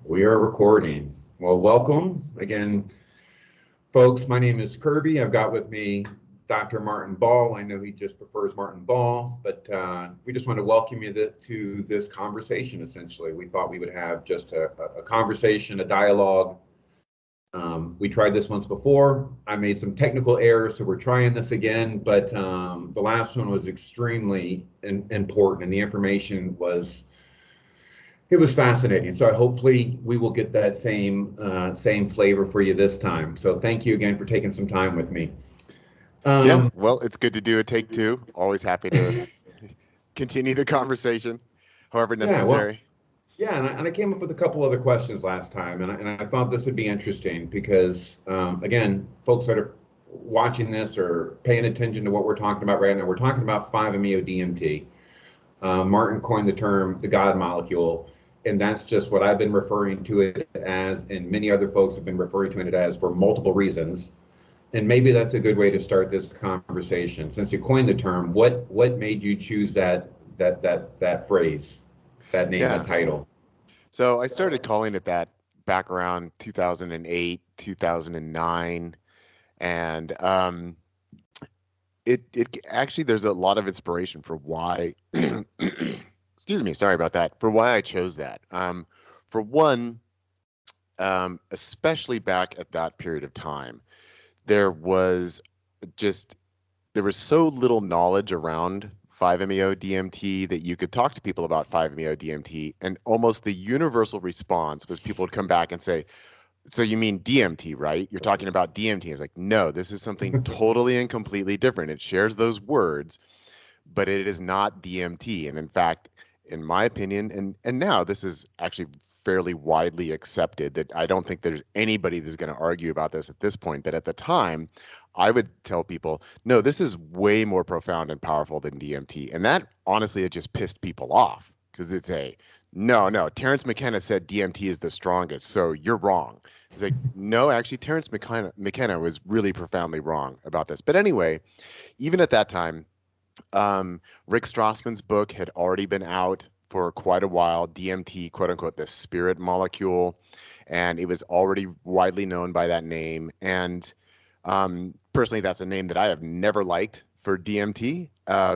We are recording. Well, welcome again, folks. My name is Kerby. I've got with me Dr. Martin Ball. I know he just prefers Martin Ball, but we just want to welcome you to this conversation. Essentially, we thought we would have just a conversation, a dialogue. We tried this once before. I made some technical errors, so we're trying this again. But the last one was extremely important, and the information was it was fascinating. So hopefully we will get that same flavor for you this time. So thank you again for taking some time with me. Yeah, well, it's good to do a take two. Always happy to continue the conversation, however Yeah, well, necessary. yeah, and I came up with a couple other questions last time, and I thought this would be interesting because, again, folks that are watching this or paying attention to what we're talking about right now, we're talking about 5-MeO DMT. Martin coined the term the God molecule, and that's just what I've been referring to it as, and many other folks have been referring to it as for multiple reasons. And maybe that's a good way to start this conversation. Since you coined the term, what made you choose that phrase, that name, that Yeah. title? So I started calling it that back around 2008, 2009. And it actually, there's a lot of inspiration for why, excuse me, sorry about that, for why I chose that. For one, especially back at that period of time, there was just there was so little knowledge around 5-MeO DMT that you could talk to people about 5-MeO DMT, and almost the universal response was people would come back and say, "So you mean DMT, right? You're talking about DMT." It's like, no, this is something totally and completely different. It shares those words, but it is not DMT. And in fact, in my opinion, and now this is actually fairly widely accepted, that I don't think there's anybody that's going to argue about this at this point. But at the time, I would tell people, no, this is way more profound and powerful than DMT. And that honestly, it just pissed people off because it's no, Terrence McKenna said DMT is the strongest, so you're wrong. It's like, no, actually, Terrence McKenna was really profoundly wrong about this. But anyway, even at that time, Rick Strassman's book had already been out for quite a while, DMT, quote unquote, the spirit molecule, and it was already widely known by that name. And personally, that's a name that I have never liked for DMT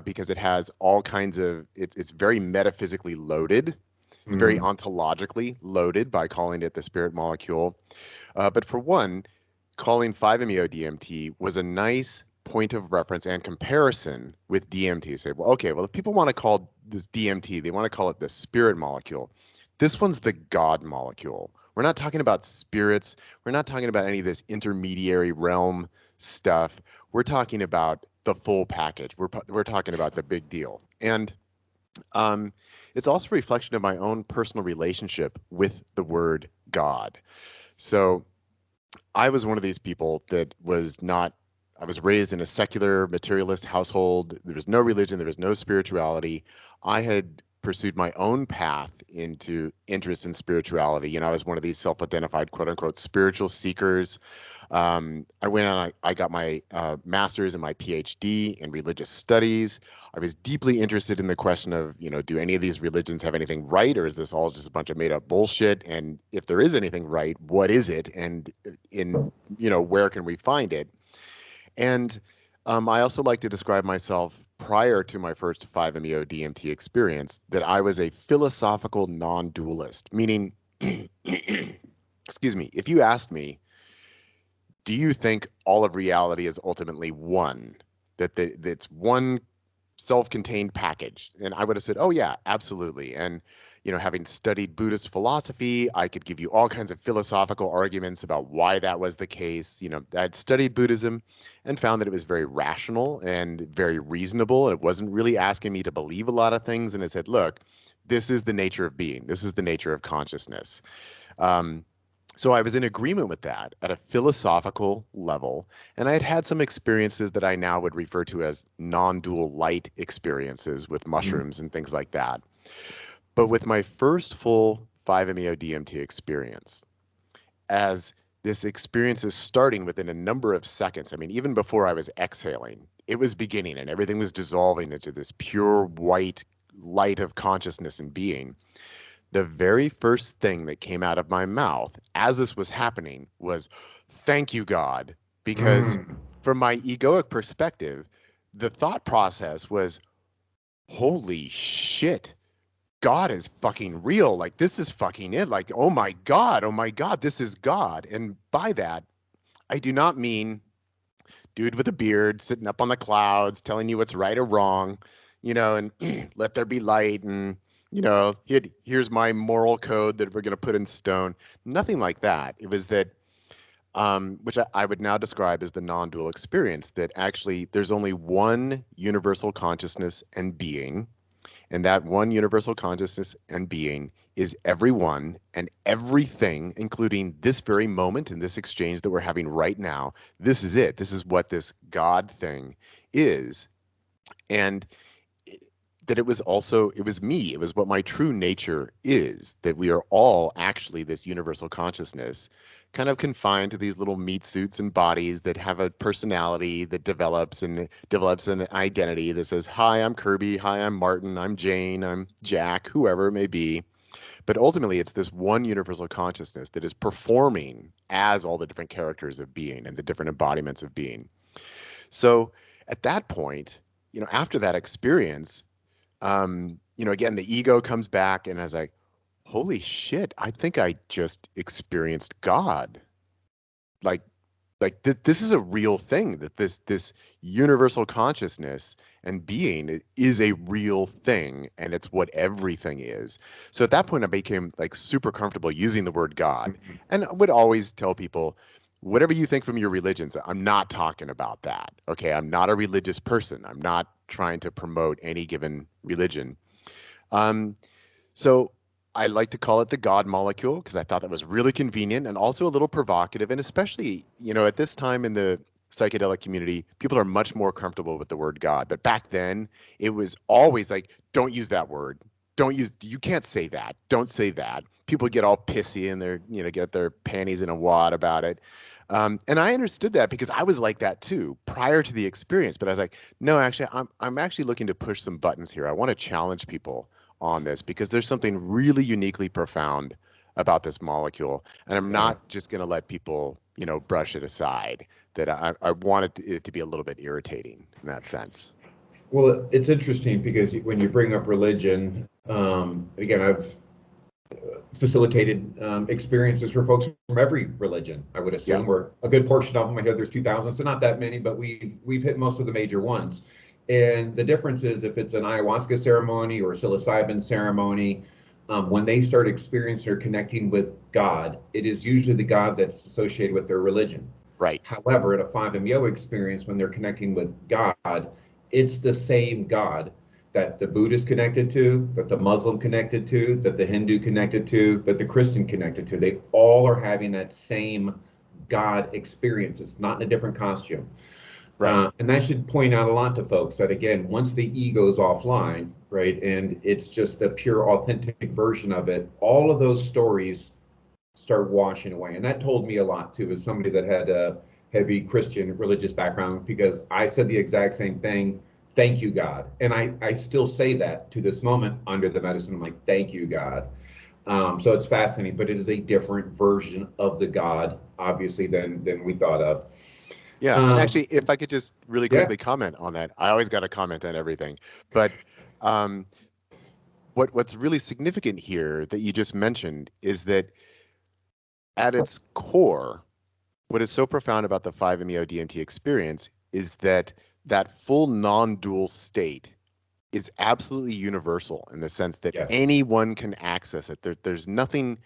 because it has all kinds of, it's very metaphysically loaded. It's very Mm-hmm. ontologically loaded by calling it the spirit molecule. But for one, calling 5-MeO DMT was a nice point of reference and comparison with DMT. Say, well, okay, well, if people want to call this DMT, they want to call it the spirit molecule. This one's the God molecule. We're not talking about spirits. We're not talking about any of this intermediary realm stuff. We're talking about the full package. We're talking about the big deal. And it's also a reflection of my own personal relationship with the word God. So I was one of these people that was not, I was raised in a secular materialist household. There was no religion, there was no spirituality. I had pursued my own path into interest in spirituality. You know, I was one of these self-identified, quote unquote, spiritual seekers. I went on, I got my master's and my PhD in religious studies. I was deeply interested in the question of, you know, do any of these religions have anything right, or is this all just a bunch of made up bullshit? And if there is anything right, what is it? And you know, where can we find it? And I also like to describe myself prior to my first 5-MeO DMT experience that I was a philosophical non-dualist, meaning, excuse me, if you asked me, do you think all of reality is ultimately one, that's one self-contained package? And I would have said, oh yeah, absolutely. And you know, having studied Buddhist philosophy, I could give you all kinds of philosophical arguments about why that was the case. You know, I'd studied Buddhism and found that it was very rational and very reasonable. It wasn't really asking me to believe a lot of things. And it said, look, this is the nature of being. This is the nature of consciousness. Um, so I was in agreement with that at a philosophical level, and I had had some experiences that I now would refer to as non-dual light experiences with mushrooms and things like that. But with my first full 5-MeO DMT experience, as this experience is starting within a number of seconds, I mean, even before I was exhaling, it was beginning and everything was dissolving into this pure white light of consciousness and being. the very first thing that came out of my mouth as this was happening was, "Thank you, God." Because Mm. from my egoic perspective, the thought process was, holy shit, God is fucking real. Like, this is fucking it. Like, oh my God, this is God. And by that, I do not mean dude with a beard sitting up on the clouds telling you what's right or wrong, and let there be light, and here's my moral code that we're going to put in stone. Nothing like that. It was that, which I would now describe as the non-dual experience, that actually there's only one universal consciousness and being, and that one universal consciousness and being is everyone and everything, including this very moment and this exchange that we're having right now. This is it. This is what this God thing is. And that it was me. It was what my true nature is, that we are all actually this universal consciousness, kind of confined to these little meat suits and bodies that have a personality that develops an identity that says, hi, I'm Kerby, hi, I'm Martin, I'm Jane, I'm Jack, whoever it may be. But ultimately, it's this one universal consciousness that is performing as all the different characters of being and the different embodiments of being. So at that point, after that experience, again, the ego comes back and I was like, holy shit, I think I just experienced God. Like, this is a real thing, that this universal consciousness and being is a real thing, and it's what everything is. So at that point, I became like super comfortable using the word God, and I would always tell people, whatever you think from your religions, I'm not talking about that. Okay, I'm not a religious person. I'm not trying to promote any given religion. So I like to call it the God molecule because I thought that was really convenient and also a little provocative. And especially, at this time in the psychedelic community, people are much more comfortable with the word God. But back then, it was always like, don't use that word. You can't say that. Don't say that. People get all pissy and get their panties in a wad about it. And I understood that because I was like that too prior to the experience. But I was like, no, actually, I'm actually looking to push some buttons here. I want to challenge people on this because there's something really uniquely profound about this molecule, and I'm not just going to let people brush it aside. That I wanted it to be a little bit irritating in that sense. Well, it's interesting because when you bring up religion, again, I've facilitated experiences for folks from every religion, I would assume, Yeah. or a good portion of them. I hear there's 2,000, so not that many, but we've hit most of the major ones. And the difference is if it's an ayahuasca ceremony or a psilocybin ceremony, when they start experiencing or connecting with God, it is usually the God that's associated with their religion. Right. However, at a 5-MeO experience, when they're connecting with God, it's the same God that the Buddhist connected to, that the Muslim connected to, that the Hindu connected to, that the Christian connected to. They all are having that same God experience. It's not in a different costume. Right. And that should point out a lot to folks that, again, once the ego's offline, right, and it's just a pure authentic version of it, all of those stories start washing away. And that told me a lot too, as somebody that had a heavy Christian religious background, because I said the exact same thing. Thank you, God. And I still say that to this moment under the medicine. I'm like, thank you, God. So it's fascinating, but it is a different version of the God, obviously, than we thought of. Yeah. And actually, if I could just really Yeah. quickly comment on that, I always got to comment on everything. But what's really significant here that you just mentioned is that at its core, what is so profound about the 5-MeO DMT experience is that full non-dual state is absolutely universal in the sense that Yes. anyone can access it. There's nothing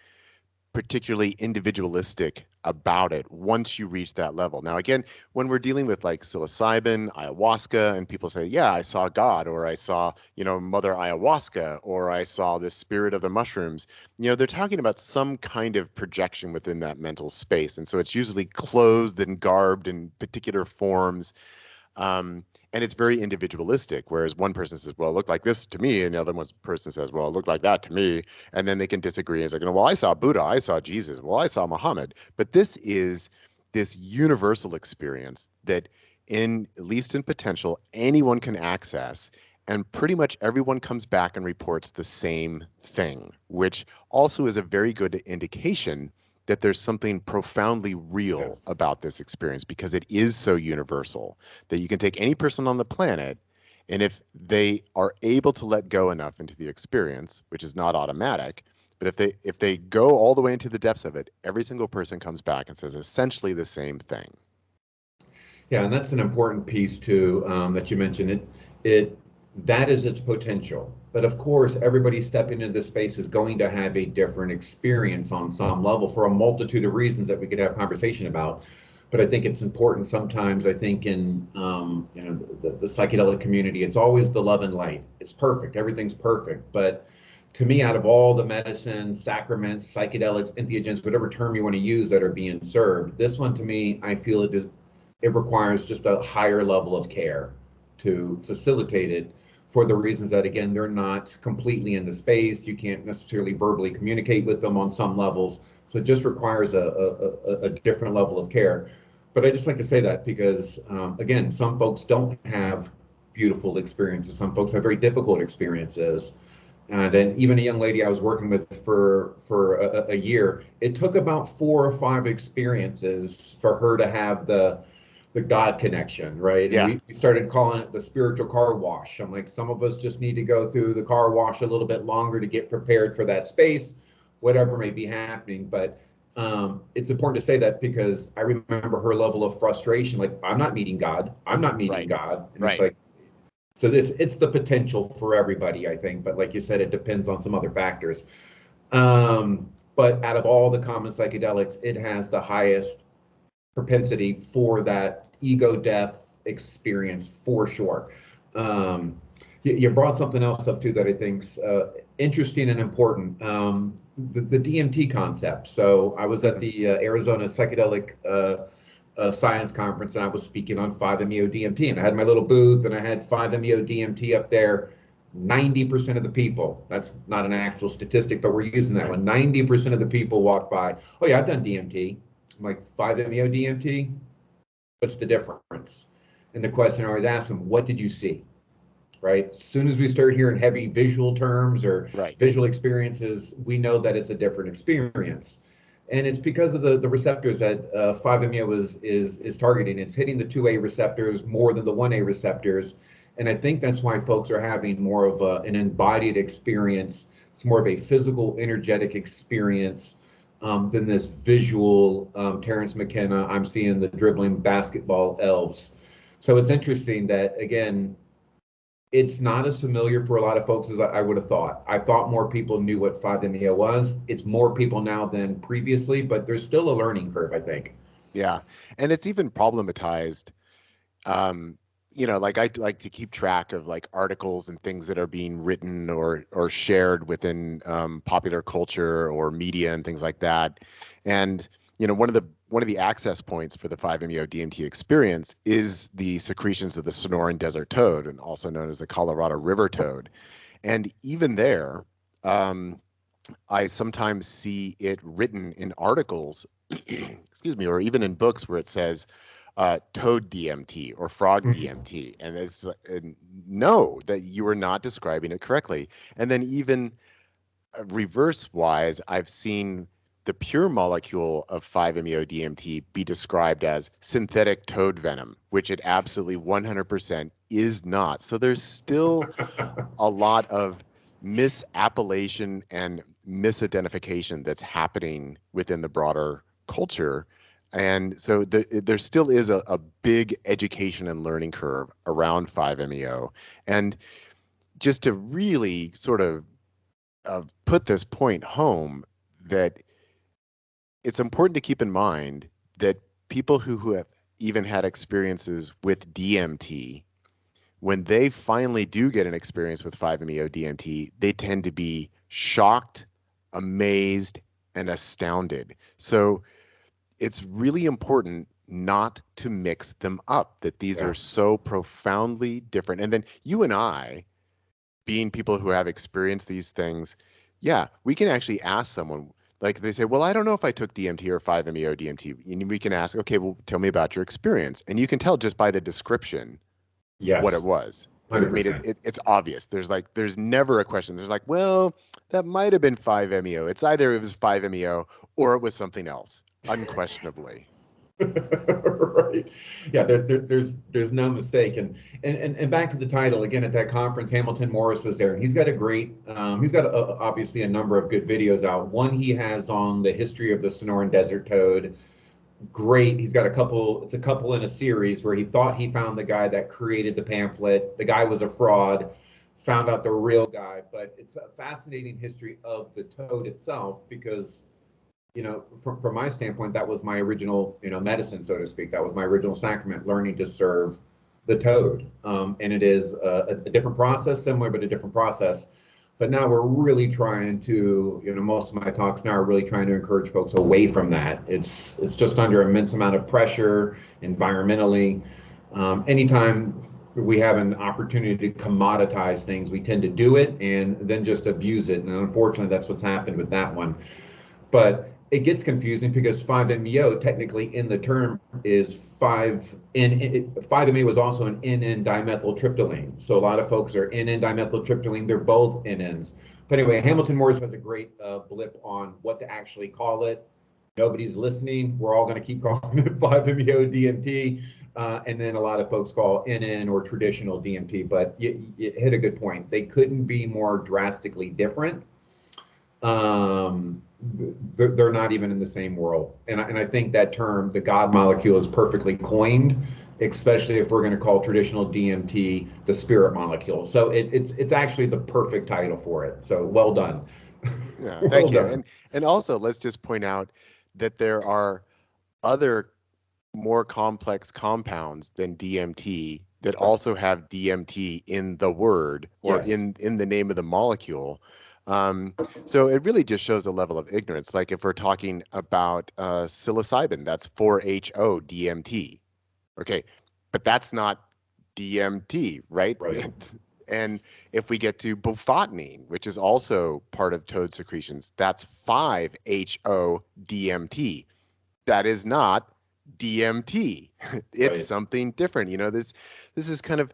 particularly individualistic about it once you reach that level. Now, again, when we're dealing with like psilocybin, ayahuasca, and people say, yeah, I saw God, or I saw, Mother Ayahuasca, or I saw the spirit of the mushrooms, they're talking about some kind of projection within that mental space. And so it's usually clothed and garbed in particular forms. And it's very individualistic, whereas one person says, well, it looked like this to me, and the other person says, well, it looked like that to me. And then they can disagree. It's like, well, I saw Buddha, I saw Jesus, well, I saw Muhammad. But this is this universal experience that, at least in potential, anyone can access. And pretty much everyone comes back and reports the same thing, which also is a very good indication that there's something profoundly real Yes. about this experience, because it is so universal that you can take any person on the planet, and if they are able to let go enough into the experience, which is not automatic, but if they go all the way into the depths of it, every single person comes back and says essentially the same thing. Yeah, and that's an important piece too, that you mentioned. It that is its potential. But of course, everybody stepping into this space is going to have a different experience on some level for a multitude of reasons that we could have conversation about. But I think it's important sometimes. I think in the psychedelic community, it's always the love and light. It's perfect. Everything's perfect. But to me, out of all the medicines, sacraments, psychedelics, entheogens, whatever term you want to use that are being served, this one to me, I feel it requires just a higher level of care to facilitate it for the reasons that, again, they're not completely in the space. You can't necessarily verbally communicate with them on some levels. So it just requires a different level of care. But I just like to say that because, again, some folks don't have beautiful experiences. Some folks have very difficult experiences. And then even a young lady I was working with for a year, it took about 4 or 5 experiences for her to have the God connection, right? And Yeah. we started calling it the spiritual car wash. I'm like, some of us just need to go through the car wash a little bit longer to get prepared for that space, whatever may be happening. But it's important to say that because I remember her level of frustration, like, I'm not meeting God. I'm not meeting Right. God. And it's Right. like, so it's the potential for everybody, I think. But like you said, it depends on some other factors. But out of all the common psychedelics, it has the highest propensity for that ego death experience for sure. You brought something else up too that I think's interesting and important. The DMT concept. So I was at the Arizona Psychedelic Science Conference, and I was speaking on 5-MeO DMT, and I had my little booth, and I had 5-MeO DMT up there. 90% of the people, that's not an actual statistic, but we're using that one. 90% of the people walk by, oh yeah, I've done DMT. I'm like, 5-MeO DMT? What's the difference? And the question I always ask them, what did you see? Right? As soon as we start hearing heavy visual terms or Right. visual experiences, we know that it's a different experience. And it's because of the receptors that 5-MeO is targeting. It's hitting the 2A receptors more than the 1A receptors. And I think that's why folks are having more of an embodied experience. It's more of a physical, energetic experience than this visual Terrence McKenna, I'm seeing the dribbling basketball elves. So it's interesting that, again, it's not as familiar for a lot of folks as I would have thought. I thought more people knew what 5-MeO was. It's more people now than previously, but there's still a learning curve, I think. Yeah. And it's even problematized. Um, like I like to keep track of like articles and things that are being written or shared within popular culture or media and things like that. And one of the access points for the 5-MeO DMT experience is the secretions of the Sonoran Desert toad, and also known as the Colorado River toad. And even there, I sometimes see it written in articles, excuse me, or even in books where it says toad DMT or frog DMT, and it's no, that you are not describing it correctly. And then even reverse wise, I've seen the pure molecule of 5-MeO DMT be described as synthetic toad venom, which it absolutely 100% is not. So there's still a lot of misappellation and misidentification that's happening within the broader culture. And so there still is a big education and learning curve around 5-MeO. And just to really sort of put this point home, that it's important to keep in mind that people who have even had experiences with DMT, when they finally do get an experience with 5-MeO DMT, they tend to be shocked, amazed, and astounded. So it's really important not to mix them up, that these are so profoundly different. And then you and I, being people who have experienced these things, yeah, we can actually ask someone, like they say, well, I don't know if I took DMT or 5-MeO DMT. And we can ask, okay, well, tell me about your experience. And you can tell just by the description what it Yes. was. I mean, 100%. it's obvious. There's never a question. There's like, well, that might have been 5-MeO. It's either it was 5-MeO or it was something else, unquestionably. Right. Yeah, there's no mistake. And back to the title again at that conference, Hamilton Morris was there, and he's got a great obviously a number of good videos out. One he has on the history of the Sonoran Desert toad. Great. He's got it's a couple in a series where he thought he found the guy that created the pamphlet. The guy was a fraud, found out the real guy. But it's a fascinating history of the toad itself because, from my standpoint, that was my original, medicine, so to speak. That was my original sacrament, learning to serve the toad. And it is a different process, similar, but a different process. But now we're really trying to, most of my talks now are really trying to encourage folks away from that. It's just under immense amount of pressure environmentally. Anytime we have an opportunity to commoditize things, we tend to do it and then just abuse it. And unfortunately, that's what's happened with that one. But it gets confusing because 5-MeO technically in the term is 5-MeO is also an NN dimethyltryptamine. So a lot of folks are NN dimethyltryptamine. They're both NNs. But anyway, Hamilton Morris has a great blip on what to actually call it. Nobody's listening. We're all going to keep calling it 5-MeO DMT. And then a lot of folks call NN or traditional DMT. But you hit a good point. They couldn't be more drastically different. They're not even in the same world. And I think that term, the God molecule, is perfectly coined, especially if we're going to call traditional DMT the spirit molecule. So it's actually the perfect title for it. So well done. Yeah, thank you. And also, let's just point out that there are other more complex compounds than DMT that also have DMT in the word or Yes. in the name of the molecule. So it really just shows the level of ignorance. Like if we're talking about psilocybin, that's 4-HO DMT. Okay, but that's not DMT, right? Right. And if we get to bufotenine, which is also part of toad secretions, that's 5-HO DMT. That is not DMT. It's Right. something different. This is kind of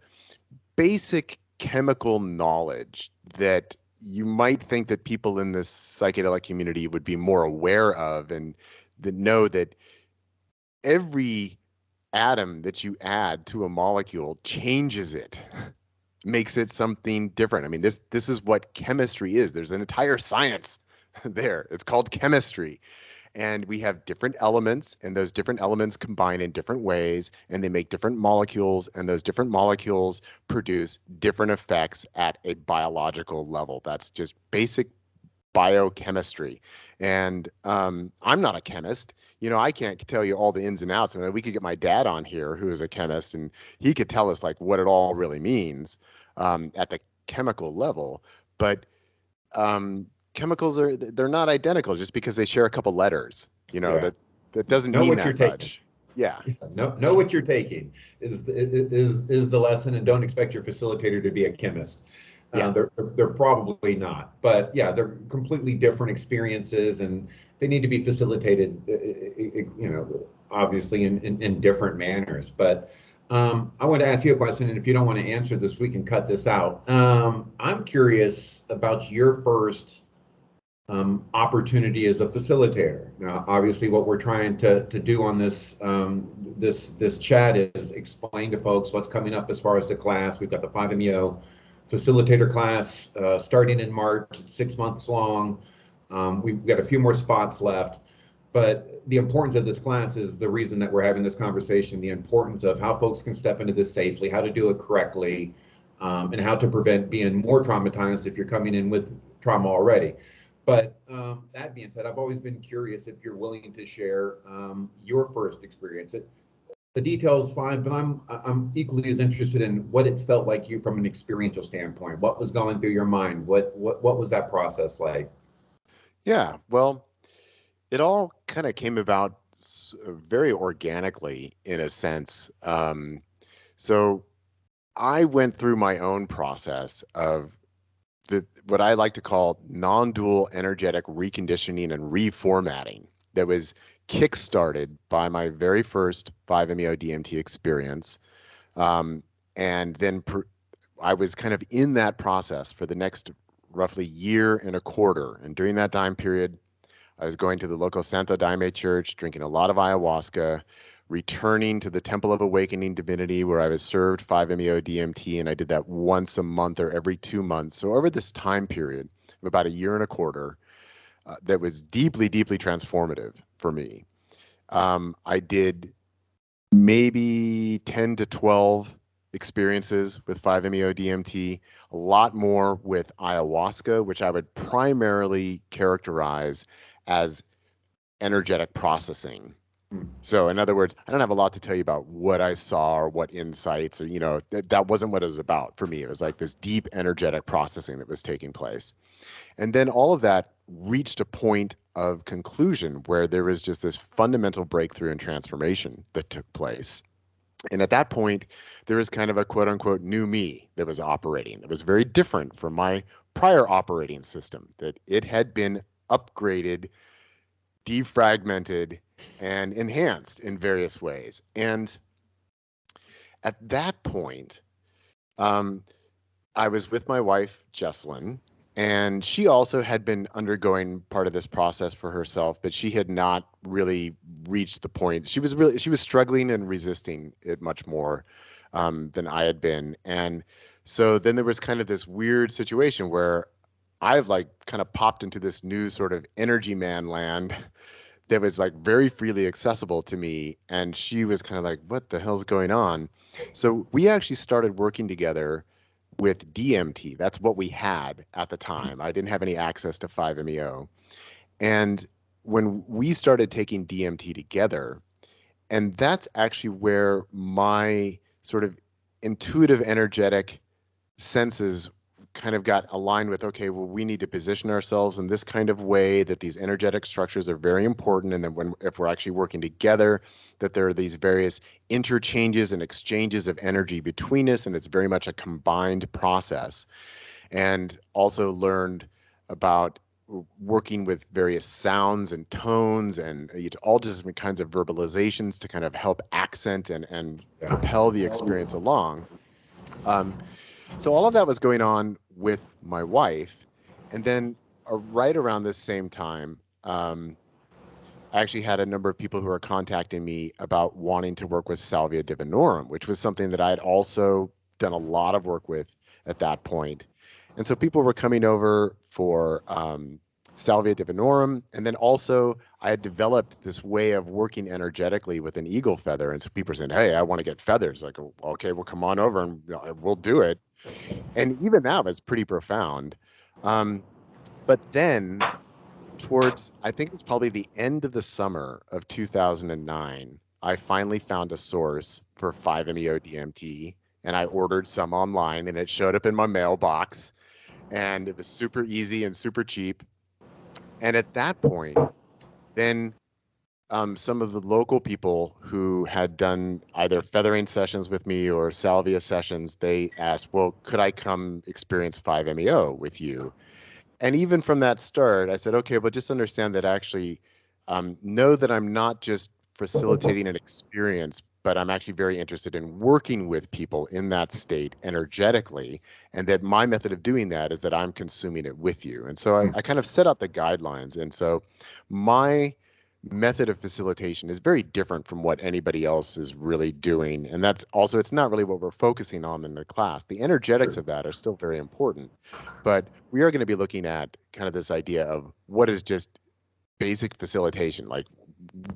basic chemical knowledge that you might think that people in this psychedelic community would be more aware of, and that know that every atom that you add to a molecule changes it, makes it something different. I mean, this is what chemistry is. There's an entire science there. It's called chemistry. And we have different elements, and those different elements combine in different ways, and they make different molecules, and those different molecules produce different effects at a biological level. That's just basic biochemistry. And I'm not a chemist. I can't tell you all the ins and outs. I mean, we could get my dad on here, who is a chemist, and he could tell us like what it all really means at the chemical level. But chemicals they're not identical just because they share a couple letters. Yeah. That doesn't Know mean what that you're taking. much. Yeah. Know what you're taking is the lesson, and don't expect your facilitator to be a chemist. Yeah. They're probably not, but yeah, they're completely different experiences, and they need to be facilitated, obviously in different manners. But I want to ask you a question, and if you don't want to answer this, we can cut this out. I'm curious about your first opportunity as a facilitator. Now, obviously, what we're trying to do on this this chat is explain to folks what's coming up as far as the class. We've got the 5-MeO facilitator class starting in March, 6 months long. We've got a few more spots left, but the importance of this class is the reason that we're having this conversation, the importance of how folks can step into this safely, how to do it correctly, and how to prevent being more traumatized if you're coming in with trauma already. But that being said, I've always been curious if you're willing to share your first experience. The details fine, but I'm equally as interested in what it felt like you from an experiential standpoint. What was going through your mind? What was that process like? Yeah. Well, it all kind of came about very organically in a sense. So I went through my own process of what I like to call non-dual energetic reconditioning and reformatting that was kickstarted by my very first 5-MeO DMT experience, and then I was kind of in that process for the next roughly year and a quarter. And during that time period, I was going to the local Santo Daime church, drinking a lot of ayahuasca, returning to the Temple of Awakening Divinity, where I was served 5-MeO DMT, and I did that once a month or every 2 months. So over this time period of about a year and a quarter, that was deeply, deeply transformative for me. I did maybe 10 to 12 experiences with 5-MeO DMT, a lot more with ayahuasca, which I would primarily characterize as energetic processing. So in other words, I don't have a lot to tell you about what I saw or what insights, or, that wasn't what it was about for me. It was like this deep energetic processing that was taking place. And then all of that reached a point of conclusion where there was just this fundamental breakthrough and transformation that took place. And at that point, there was kind of a quote unquote new me that was operating, that was very different from my prior operating system, that it had been upgraded, defragmented, and enhanced in various ways. And at that point, I was with my wife, Jesslyn, and she also had been undergoing part of this process for herself, but she had not really reached the point. She was struggling and resisting it much more than I had been. And so then there was kind of this weird situation where I've like kind of popped into this new sort of energy man land that was like very freely accessible to me. And she was kind of like, what the hell's going on? So we actually started working together with DMT. That's what we had at the time. I didn't have any access to 5-MeO. And when we started taking DMT together, and that's actually where my sort of intuitive, energetic senses kind of got aligned with, okay, well, we need to position ourselves in this kind of way, that these energetic structures are very important. And then if we're actually working together, that there are these various interchanges and exchanges of energy between us, and it's very much a combined process. And also learned about working with various sounds and tones and all different kinds of verbalizations to kind of help accent and propel the experience along. So all of that was going on with my wife. And then right around this same time, I actually had a number of people who were contacting me about wanting to work with Salvia divinorum, which was something that I had also done a lot of work with at that point. And so people were coming over for Salvia divinorum. And then also I had developed this way of working energetically with an eagle feather. And so people were saying, hey, I want to get feathers. Like, okay, well, come on over and we'll do it. And even that was pretty profound. But then towards, I think it was probably the end of the summer of 2009, I finally found a source for 5-MeO DMT, and I ordered some online, and it showed up in my mailbox, and it was super easy and super cheap. And at that point, then some of the local people who had done either feathering sessions with me or salvia sessions, they asked, well, could I come experience 5-MeO with you? And even from that start, I said, okay, but just understand that I actually know that I'm not just facilitating an experience, but I'm actually very interested in working with people in that state energetically. And that my method of doing that is that I'm consuming it with you. And so I kind of set out the guidelines. And so my method of facilitation is very different from what anybody else is really doing. And that's also, it's not really what we're focusing on in the class. The energetics of that are still very important, but we are going to be looking at kind of this idea of what is just basic facilitation, like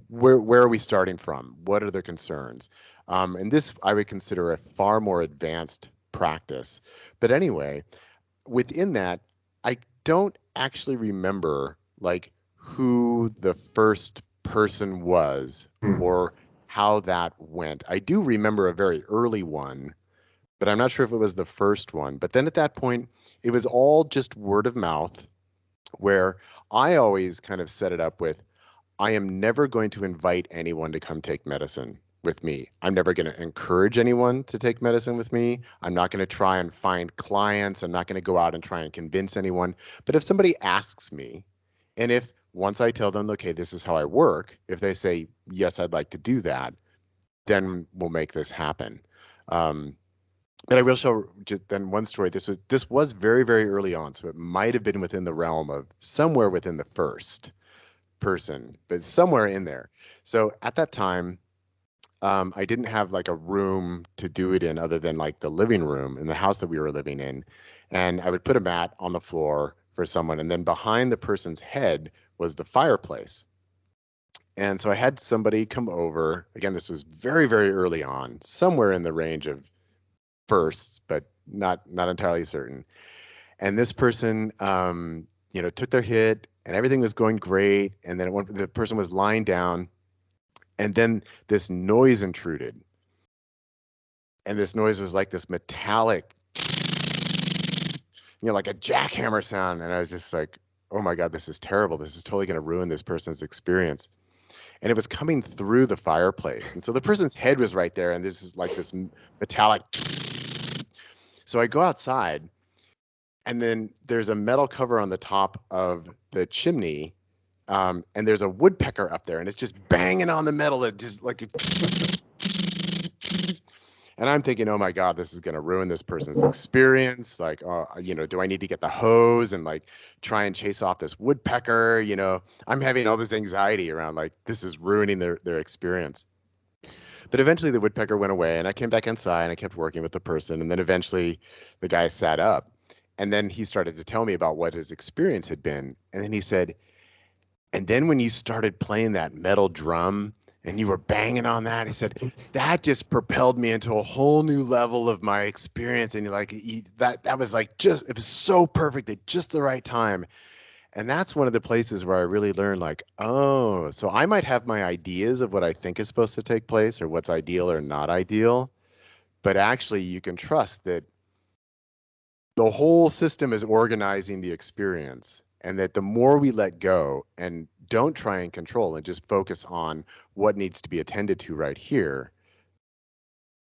where are we starting from? What are the concerns? And this I would consider a far more advanced practice. But anyway, within that, I don't actually remember like who the first person was or how that went. I do remember a very early one, but I'm not sure if it was the first one. But then at that point, it was all just word of mouth, where I always kind of set it up with, I am never going to invite anyone to come take medicine with me. I'm never going to encourage anyone to take medicine with me. I'm not going to try and find clients. I'm not going to go out and try and convince anyone. But if somebody asks me, and if once I tell them, okay, this is how I work, if they say, yes, I'd like to do that, then we'll make this happen. But I will show just then one story. This was very, very early on, so it might have been within the realm of somewhere within the first person, but somewhere in there. So at that time, I didn't have like a room to do it in other than like the living room in the house that we were living in. And I would put a mat on the floor for someone, and then behind the person's head was the fireplace. And so I had somebody come over. Again, this was very, very early on, somewhere in the range of firsts, but not entirely certain. And this person, took their hit, and everything was going great. And then the person was lying down, and then this noise intruded, and this noise was like this metallic, like a jackhammer sound. And I was just like, oh my God, this is terrible. This is totally going to ruin this person's experience. And it was coming through the fireplace. And so the person's head was right there, and this is like this metallic. So I go outside, and then there's a metal cover on the top of the chimney, and there's a woodpecker up there, and it's just banging on the metal. It just like, and I'm thinking, oh my God, this is going to ruin this person's experience. Like, do I need to get the hose and like try and chase off this woodpecker? I'm having all this anxiety around like this is ruining their experience. But eventually the woodpecker went away, and I came back inside and I kept working with the person. And then eventually the guy sat up, and then he started to tell me about what his experience had been. And then he said, and then when you started playing that metal drum and you were banging on that, he said, that just propelled me into a whole new level of my experience. And that was like it was so perfect at just the right time. And that's one of the places where I really learned like, oh, so I might have my ideas of what I think is supposed to take place or what's ideal or not ideal, but actually you can trust that the whole system is organizing the experience, and that the more we let go and don't try and control and just focus on what needs to be attended to right here,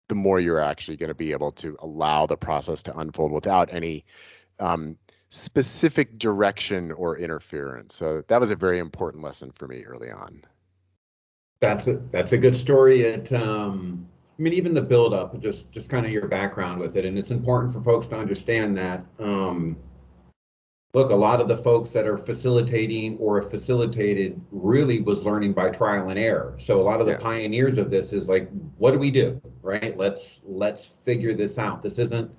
the more you're actually going to be able to allow the process to unfold without any specific direction or interference. So that was a very important lesson for me early on. That's a good story. Even the build up, just kind of your background with it, and it's important for folks to understand that. Look, a lot of the folks that are facilitating or facilitated really was learning by trial and error. So a lot of the pioneers of this is like, what do we do, right? Let's figure this out. This isn't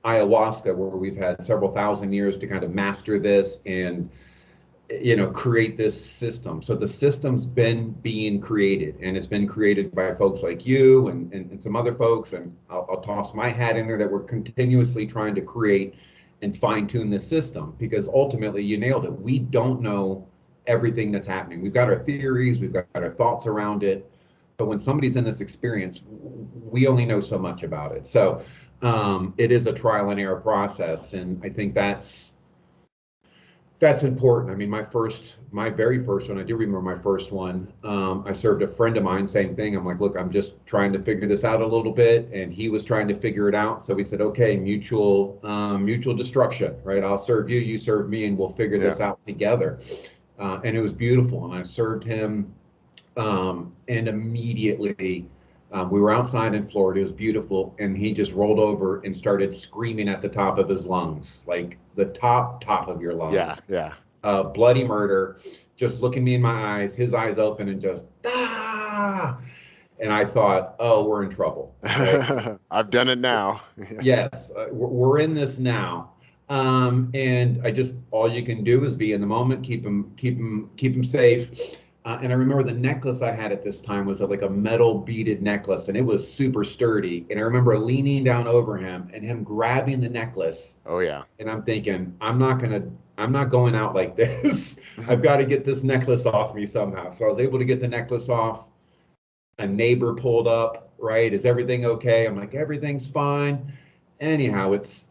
ayahuasca where we've had several thousand years to kind of master this and create this system. So the system's been being created, and it's been created by folks like you and some other folks, and I'll toss my hat in there that we're continuously trying to create and fine tune the system, because ultimately you nailed it. We don't know everything that's happening. We've got our theories, we've got our thoughts around it, but when somebody's in this experience, we only know so much about it. So it is a trial and error process, and I think that's important. I mean, my very first one, I do remember my first one. I served a friend of mine, same thing. I'm like, look, I'm just trying to figure this out a little bit. And he was trying to figure it out. So we said, okay, mutual destruction, right? I'll serve you, you serve me, and we'll figure this out together. And it was beautiful. And I served him, and immediately, we were outside in Florida. It was beautiful. And he just rolled over and started screaming at the top of his lungs, like the top of your lungs. Yeah. Bloody murder, just looking me in my eyes, his eyes open, and just, ah! And I thought, oh, we're in trouble. Right? I've done it now. Yes, we're in this now. And all you can do is be in the moment, keep him safe. And I remember the necklace I had at this time was like a metal beaded necklace, and it was super sturdy. And I remember leaning down over him and him grabbing the necklace. Oh yeah. And I'm thinking, I'm not going out like this. I've got to get this necklace off me somehow. So I was able to get the necklace off. A neighbor pulled up, right? Is everything okay? I'm like, everything's fine. Anyhow, it's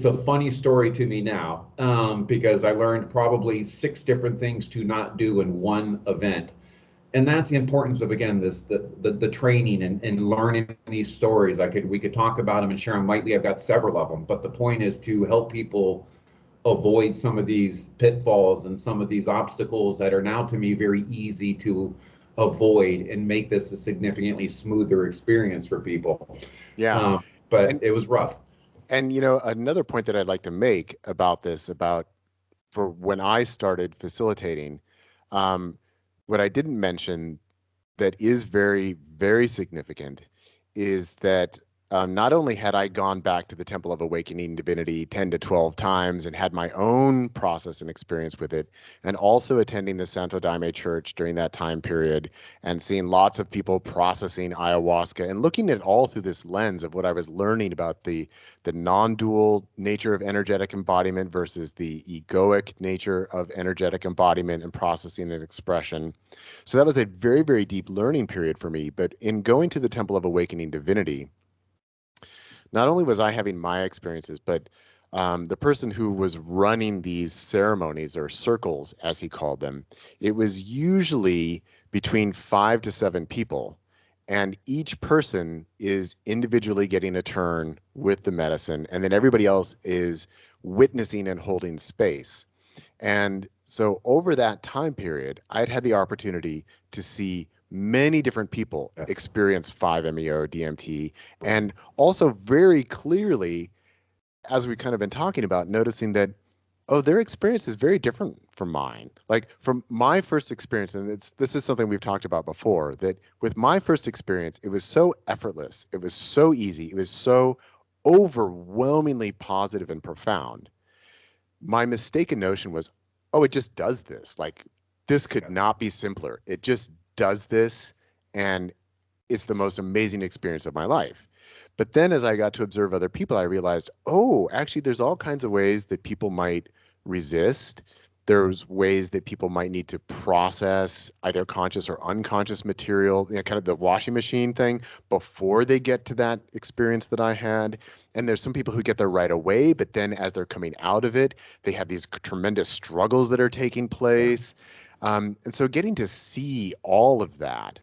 a funny story to me now, because I learned probably 6 different things to not do in one event. And that's the importance of, again, the training and learning these stories. We could talk about them and share them lightly. I've got several of them, but the point is to help people avoid some of these pitfalls and some of these obstacles that are now, to me, very easy to avoid, and make this a significantly smoother experience for people. Yeah. but it was rough. And, you know, another point that I'd like to make about this, for when I started facilitating, what I didn't mention that is very, very significant is that not only had I gone back to the Temple of Awakening Divinity 10 to 12 times and had my own process and experience with it, and also attending the Santo Daime Church during that time period and seeing lots of people processing ayahuasca and looking at it all through this lens of what I was learning about the non-dual nature of energetic embodiment versus the egoic nature of energetic embodiment and processing and expression. So that was a very, very deep learning period for me. But in going to the Temple of Awakening Divinity, not only was I having my experiences, but the person who was running these ceremonies, or circles as he called them, it was usually between 5 to 7 people. And each person is individually getting a turn with the medicine, and then everybody else is witnessing and holding space. And so over that time period, I'd had the opportunity to see many different people experience 5-MeO DMT, and also very clearly, as we've kind of been talking about, noticing that, oh, their experience is very different from mine. Like from my first experience, and this is something we've talked about before, that with my first experience, it was so effortless, it was so easy, it was so overwhelmingly positive and profound. My mistaken notion was, oh, it just does this. Like, this could not be simpler. It just does this, and it's the most amazing experience of my life. But then as I got to observe other people, I realized, oh, actually, there's all kinds of ways that people might resist. There's ways that people might need to process either conscious or unconscious material, you know, kind of the washing machine thing, before they get to that experience that I had. And there's some people who get there right away, but then as they're coming out of it, they have these tremendous struggles that are taking place. And so getting to see all of that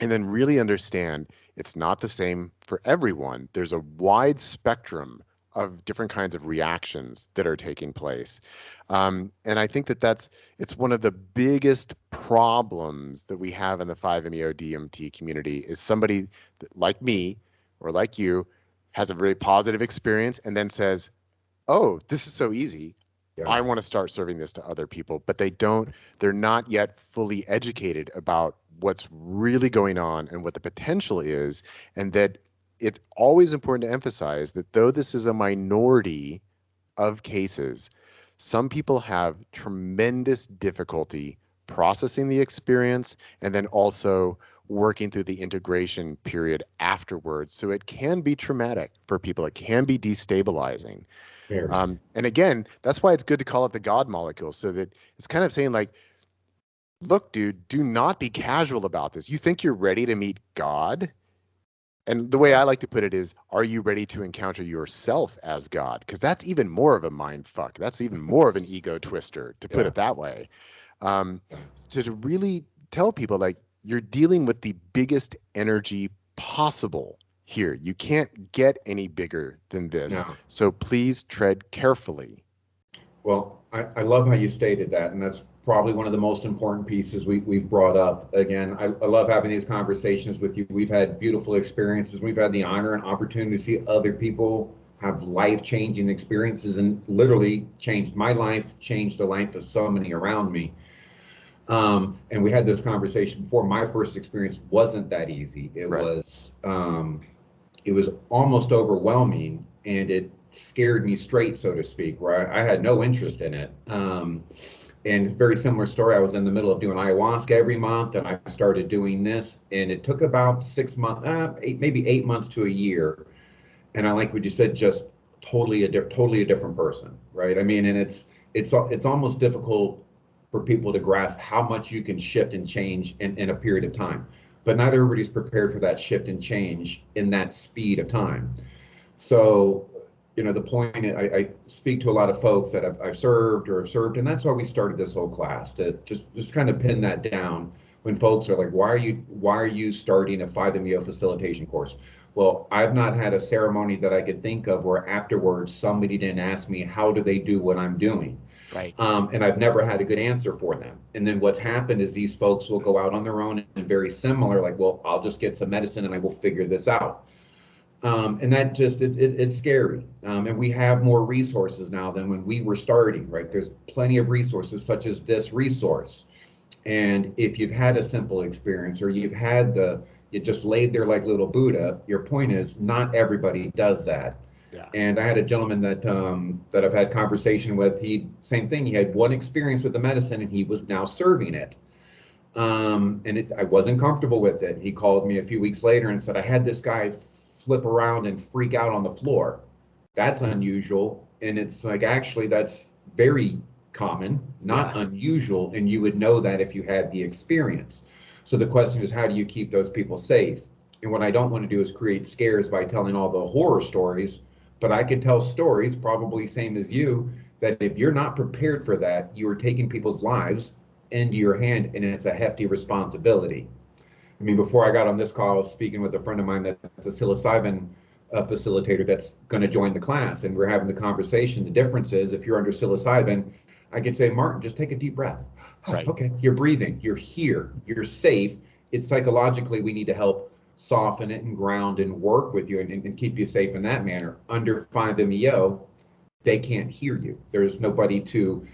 and then really understand it's not the same for everyone. There's a wide spectrum of different kinds of reactions that are taking place. And I think that it's one of the biggest problems that we have in the 5-MeO DMT community is somebody that, like me or like you, has a very positive experience and then says, oh, this is so easy. I want to start serving this to other people, but they're not yet fully educated about what's really going on and what the potential is, and that it's always important to emphasize that though this is a minority of cases, some people have tremendous difficulty processing the experience and then also working through the integration period afterwards. So it can be traumatic for people. It can be destabilizing. And again, that's why it's good to call it the God molecule, so that it's kind of saying like, look, dude, do not be casual about this. You think you're ready to meet God? And the way I like to put it is, are you ready to encounter yourself as God? Because that's even more of a mind fuck. That's even more of an ego twister, to put it that way. So to really tell people, like, you're dealing with the biggest energy possible here. You can't get any bigger than this. No. So please tread carefully. Well, I love how you stated that, and that's probably one of the most important pieces we've brought up. Again, I love having these conversations with you. We've had beautiful experiences. We've had the honor and opportunity to see other people have life-changing experiences, and literally changed my life, changed the life of so many around me. And we had this conversation before. My first experience wasn't that easy. It was almost overwhelming, and it scared me straight, so to speak, where I had no interest in it. And very similar story. I was in the middle of doing ayahuasca every month, and I started doing this, and it took about 6 months, maybe 8 months to a year. And I like what you said, just totally a different person, right? I mean, and it's almost difficult for people to grasp how much you can shift and change in a period of time. But not everybody's prepared for that shift and change in that speed of time. So, you know, the point, I speak to a lot of folks that I've served, and that's why we started this whole class, to just kind of pin that down when folks are like, why are you starting a 5-MeO facilitation course? Well, I've not had a ceremony that I could think of where afterwards somebody didn't ask me, how do they do what I'm doing? Right. And I've never had a good answer for them. And then what's happened is these folks will go out on their own and very similar, like, well, I'll just get some medicine and I will figure this out. And that just, it's scary. And we have more resources now than when we were starting, right? There's plenty of resources such as this resource. And if you've had a simple experience or you just laid there like little Buddha, your point is not everybody does that. Yeah. And I had a gentleman that I've had conversation with. Same thing. He had one experience with the medicine, and he was now serving it. I wasn't comfortable with it. He called me a few weeks later and said, I had this guy flip around and freak out on the floor. That's unusual. And it's like, actually, that's very common, not unusual. And you would know that if you had the experience. So the question is, how do you keep those people safe? And what I don't want to do is create scares by telling all the horror stories, but I could tell stories, probably same as you, that if you're not prepared for that, you are taking people's lives into your hand, and it's a hefty responsibility. I mean, before I got on this call, I was speaking with a friend of mine that's a psilocybin facilitator that's going to join the class, and we're having the conversation. The difference is, if you're under psilocybin, I could say, Martin, just take a deep breath. Right. Okay, you're breathing, you're here, you're safe. It's psychologically, we need to help soften it and ground and work with you and keep you safe in that manner. Under 5-MEO, they can't hear you. There's nobody to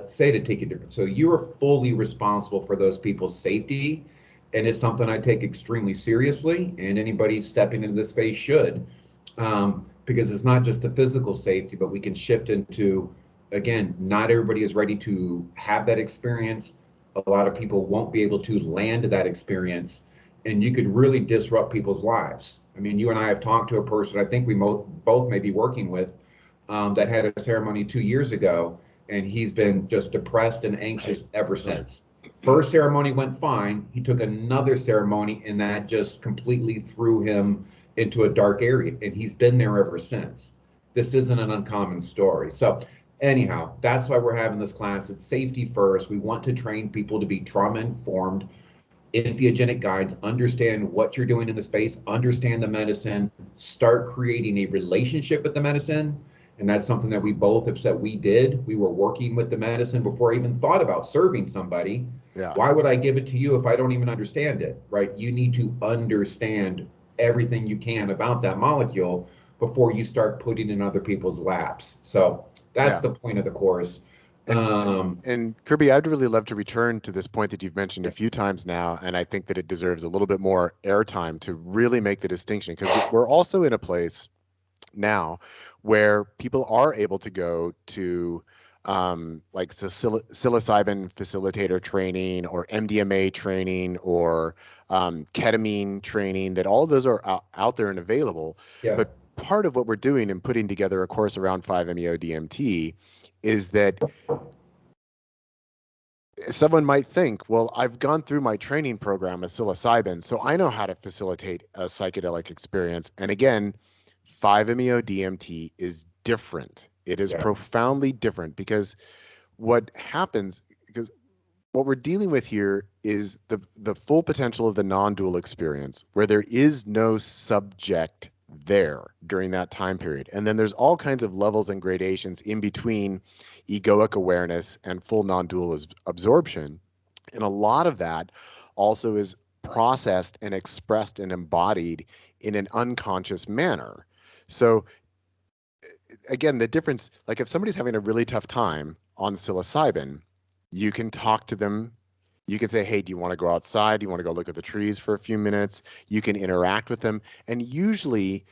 say to take a different. So you are fully responsible for those people's safety. And it's something I take extremely seriously, and anybody stepping into this space should, because it's not just the physical safety, but we can shift into, again, not everybody is ready to have that experience. A lot of people won't be able to land that experience, and you could really disrupt people's lives. I mean, you and I have talked to a person I think we both may be working with that had a ceremony 2 years ago, and he's been just depressed and anxious ever since. First ceremony went fine. He took another ceremony, and that just completely threw him into a dark area, and he's been there ever since. This isn't an uncommon story. So anyhow, that's why we're having this class. It's safety first. We want to train people to be trauma-informed, entheogenic guides, understand what you're doing in the space, understand the medicine, start creating a relationship with the medicine. And that's something that we both have said we did. We were working with the medicine before I even thought about serving somebody. Yeah. Why would I give it to you if I don't even understand it, right? You need to understand everything you can about that molecule before you start putting in other people's laps. So that's the point of the course. And Kerby, I'd really love to return to this point that you've mentioned a few times now, and I think that it deserves a little bit more airtime to really make the distinction, because we're also in a place now where people are able to go to like psilocybin facilitator training or MDMA training or ketamine training, that all of those are out there and available. Yeah. But part of what we're doing in putting together a course around 5-MeO DMT is that someone might think, well, I've gone through my training program with psilocybin, so I know how to facilitate a psychedelic experience. And again, 5-MeO DMT is different. It is profoundly different, because what happens, because what we're dealing with here is the full potential of the non-dual experience, where there is no subject there during that time period. And then there's all kinds of levels and gradations in between egoic awareness and full non-dual absorption. And a lot of that also is processed and expressed and embodied in an unconscious manner. So again, the difference, like if somebody's having a really tough time on psilocybin, you can talk to them. You can say, hey, do you want to go outside? Do you want to go look at the trees for a few minutes? You can interact with them. And usually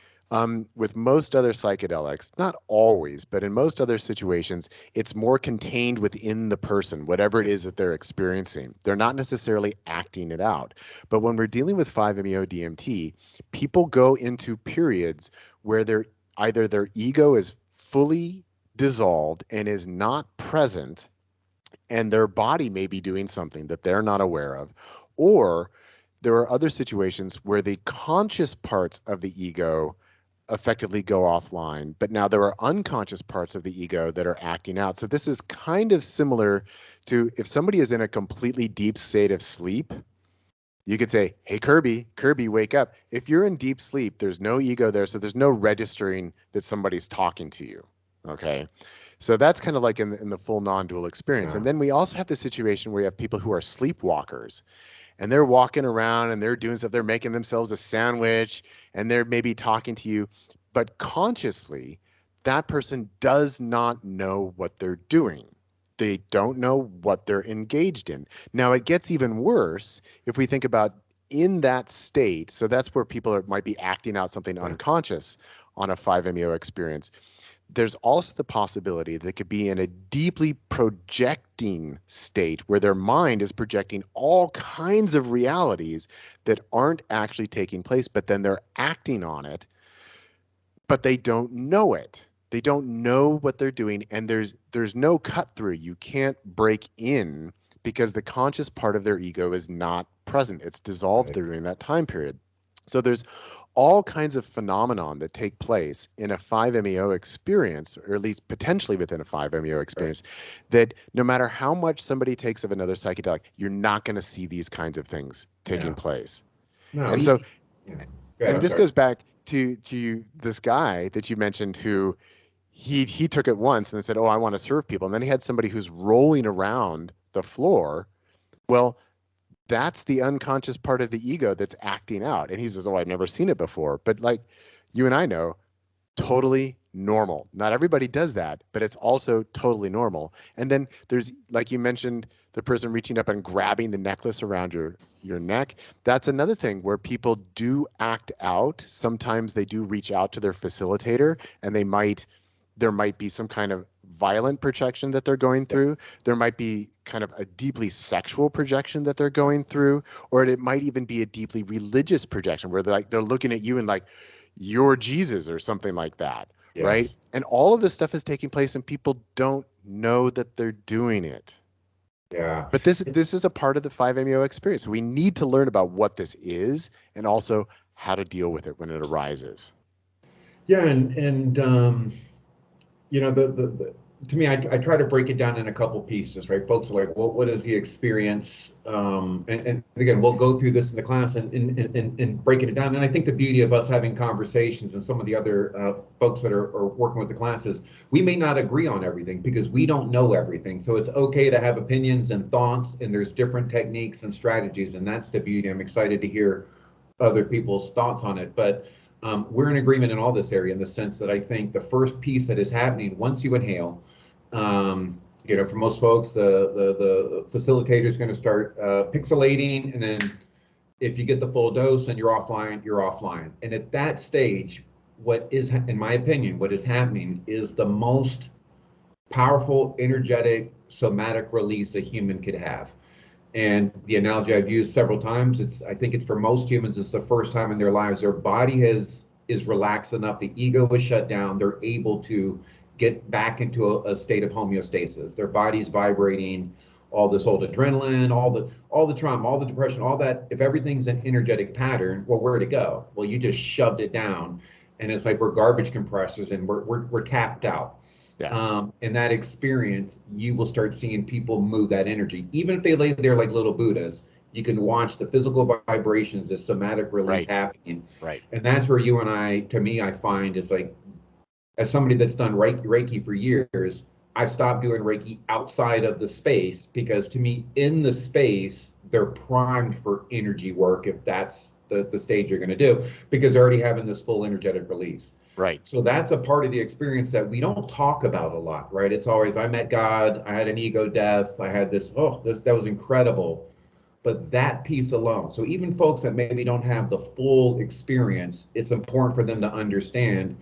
with most other psychedelics, not always, but in most other situations, it's more contained within the person, whatever it is that they're experiencing. They're not necessarily acting it out. But when we're dealing with 5-MeO DMT, people go into periods where either their ego is fully dissolved and is not present, and their body may be doing something that they're not aware of, or there are other situations where the conscious parts of the ego effectively go offline, but now there are unconscious parts of the ego that are acting out. So this is kind of similar to if somebody is in a completely deep state of sleep, you could say, hey, Kerby, wake up. If you're in deep sleep, there's no ego there, so there's no registering that somebody's talking to you, okay? So that's kind of like in the full non-dual experience. And then we also have the situation where you have people who are sleepwalkers. and they're walking around and they're doing stuff. They're making themselves a sandwich and they're maybe talking to you, but consciously, that person does not know what they're doing. They don't know what they're engaged in. Now, it gets even worse if we think about in that state. So that's where people might be acting out something unconscious on a 5-MeO experience. There's also the possibility they could be in a deeply projecting state where their mind is projecting all kinds of realities that aren't actually taking place, but then they're acting on it, but they don't know it. They don't know what they're doing, and there's no cut through. You can't break in because the conscious part of their ego is not present. It's dissolved during that time period. So there's all kinds of phenomenon that take place in a 5-MeO experience, or at least potentially within a 5-MeO experience, that no matter how much somebody takes of another psychedelic, you're not going to see these kinds of things taking place. No, and so, and this goes back to this guy that you mentioned who he took it once and then said, oh, I want to serve people. And then he had somebody who's rolling around the floor. Well, that's the unconscious part of the ego that's acting out. And he says, oh, I've never seen it before. But like you and I know, totally normal. Not everybody does that, but it's also totally normal. And then there's, like you mentioned, the person reaching up and grabbing the necklace around your neck. That's another thing where people do act out. Sometimes they do reach out to their facilitator, and there might be some kind of violent projection that they're going through. There might be kind of a deeply sexual projection that they're going through, or it might even be a deeply religious projection where they're looking at you and like, you're Jesus or something like that, right? And all of this stuff is taking place and people don't know that they're doing it. Yeah. But this is a part of the 5-MeO experience. So we need to learn about what this is and also how to deal with it when it arises. Yeah, and you know, to me, I try to break it down in a couple pieces, right? Folks are like, well, what is the experience? And again, we'll go through this in the class and breaking it down. And I think the beauty of us having conversations and some of the other folks that are working with the classes, we may not agree on everything because we don't know everything. So it's okay to have opinions and thoughts, and there's different techniques and strategies, and that's the beauty. I'm excited to hear other people's thoughts on it. But we're in agreement in all this area in the sense that I think the first piece that is happening once you inhale, you know, for most folks, the facilitator is going to start pixelating, and then if you get the full dose and you're offline, you're offline. And at that stage, what is, in my opinion, what is happening is the most powerful, energetic, somatic release a human could have. And the analogy I've used several times, I think it's for most humans, it's the first time in their lives their body is relaxed enough, the ego is shut down, they're able to get back into a state of homeostasis. Their body's vibrating, all this old adrenaline, all the trauma, all the depression, all that. If everything's an energetic pattern, well, where'd it go? Well, you just shoved it down, and it's like we're garbage compressors and we're tapped out. In that experience, you will start seeing people move that energy. Even if they lay there like little Buddhas, you can watch the physical vibrations, the somatic release happening. And that's where you and I, to me, I find is like, as somebody that's done Reiki for years, I stopped doing Reiki outside of the space because to me, in the space, they're primed for energy work if that's the stage you're going to do, because they're already having this full energetic release. So that's a part of the experience that we don't talk about a lot, right? It's always, I met God, I had an ego death, I had this, that was incredible. But that piece alone, so even folks that maybe don't have the full experience, it's important for them to understand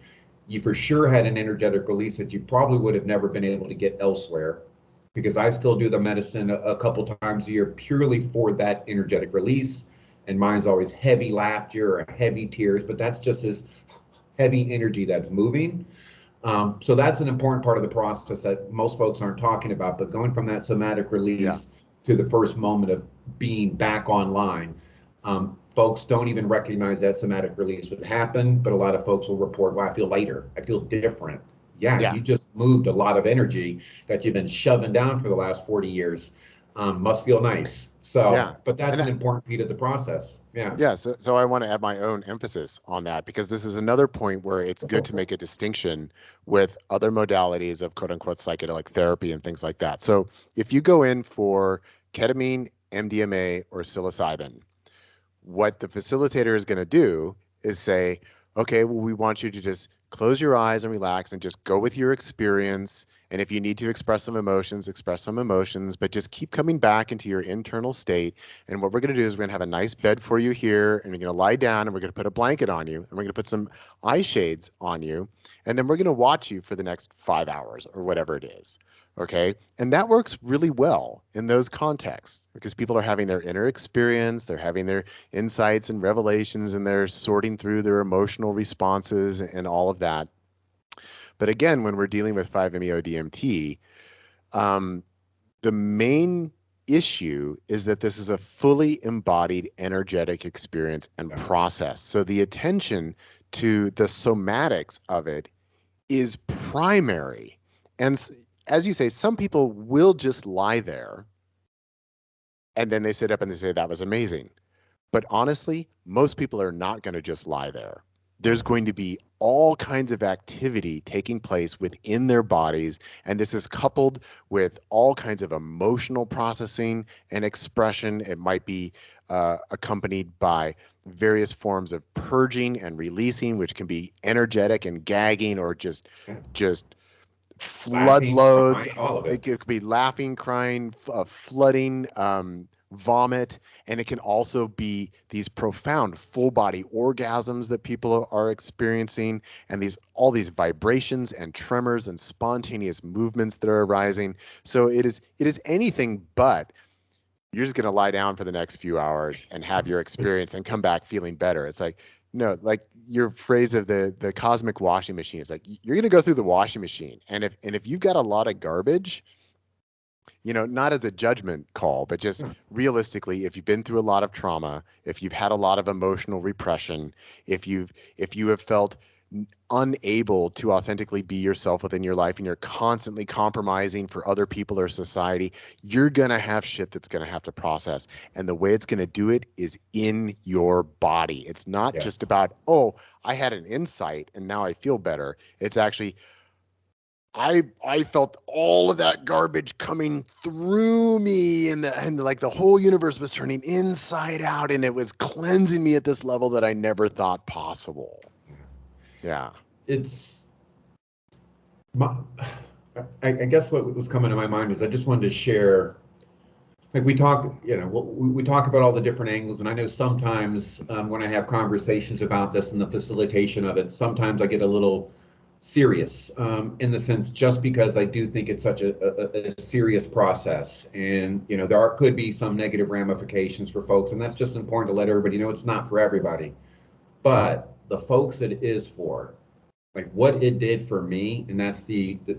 you for sure had an energetic release that you probably would have never been able to get elsewhere, because I still do the medicine a couple times a year purely for that energetic release. And mine's always heavy laughter or heavy tears, but that's just as heavy energy that's moving. So that's an important part of the process that most folks aren't talking about, but going from that somatic release to the first moment of being back online, folks don't even recognize that somatic release would happen, but a lot of folks will report, well, I feel lighter, I feel different. You just moved a lot of energy that you've been shoving down for the last 40 years. Must feel nice. So, but that's an important piece of the process. So I want to add my own emphasis on that, because this is another point where it's good to make a distinction with other modalities of quote unquote psychedelic therapy and things like that. So if you go in for ketamine MDMA or psilocybin. What the facilitator is going to do is say, okay, well, we want you to just close your eyes and relax and just go with your experience. And if you need to express some emotions, but just keep coming back into your internal state. And what we're going to do is we're going to have a nice bed for you here, and you're going to lie down, and we're going to put a blanket on you, and we're going to put some eye shades on you, and then we're going to watch you for the next 5 hours or whatever it is. Okay. And that works really well in those contexts because people are having their inner experience, they're having their insights and revelations, and they're sorting through their emotional responses and all of that. But again, when we're dealing with 5-MeO DMT, the main issue is that this is a fully embodied energetic experience and process. So the attention to the somatics of it is primary. And as you say, some people will just lie there and then they sit up and they say, that was amazing. But honestly, most people are not going to just lie there. There's going to be all kinds of activity taking place within their bodies. And this is coupled with all kinds of emotional processing and expression. It might be accompanied by various forms of purging and releasing, which can be energetic and gagging or just flood loads. It could be laughing, crying, flooding, vomit, and it can also be these profound full body orgasms that people are experiencing, and all these vibrations and tremors and spontaneous movements that are arising. So it is anything but you're just going to lie down for the next few hours and have your experience and come back feeling better. It's like, no, like your phrase of the cosmic washing machine is like, you're going to go through the washing machine. And if you've got a lot of garbage, not as a judgment call, but just realistically, if you've been through a lot of trauma, if you've had a lot of emotional repression, if you have felt unable to authentically be yourself within your life and you're constantly compromising for other people or society, you're going to have shit that's going to have to process. And the way it's going to do it is in your body. It's not just about, oh, I had an insight and now I feel better. It's actually, I felt all of that garbage coming through me and like the whole universe was turning inside out and it was cleansing me at this level that I never thought possible. Yeah. I guess what was coming to my mind is I just wanted to share, like we talk about all the different angles, and I know sometimes when I have conversations about this and the facilitation of it, sometimes I get a little serious in the sense just because I do think it's such a serious process, and there could be some negative ramifications for folks, and that's just important to let everybody know it's not for everybody. But the folks that it is for, like what it did for me, and that's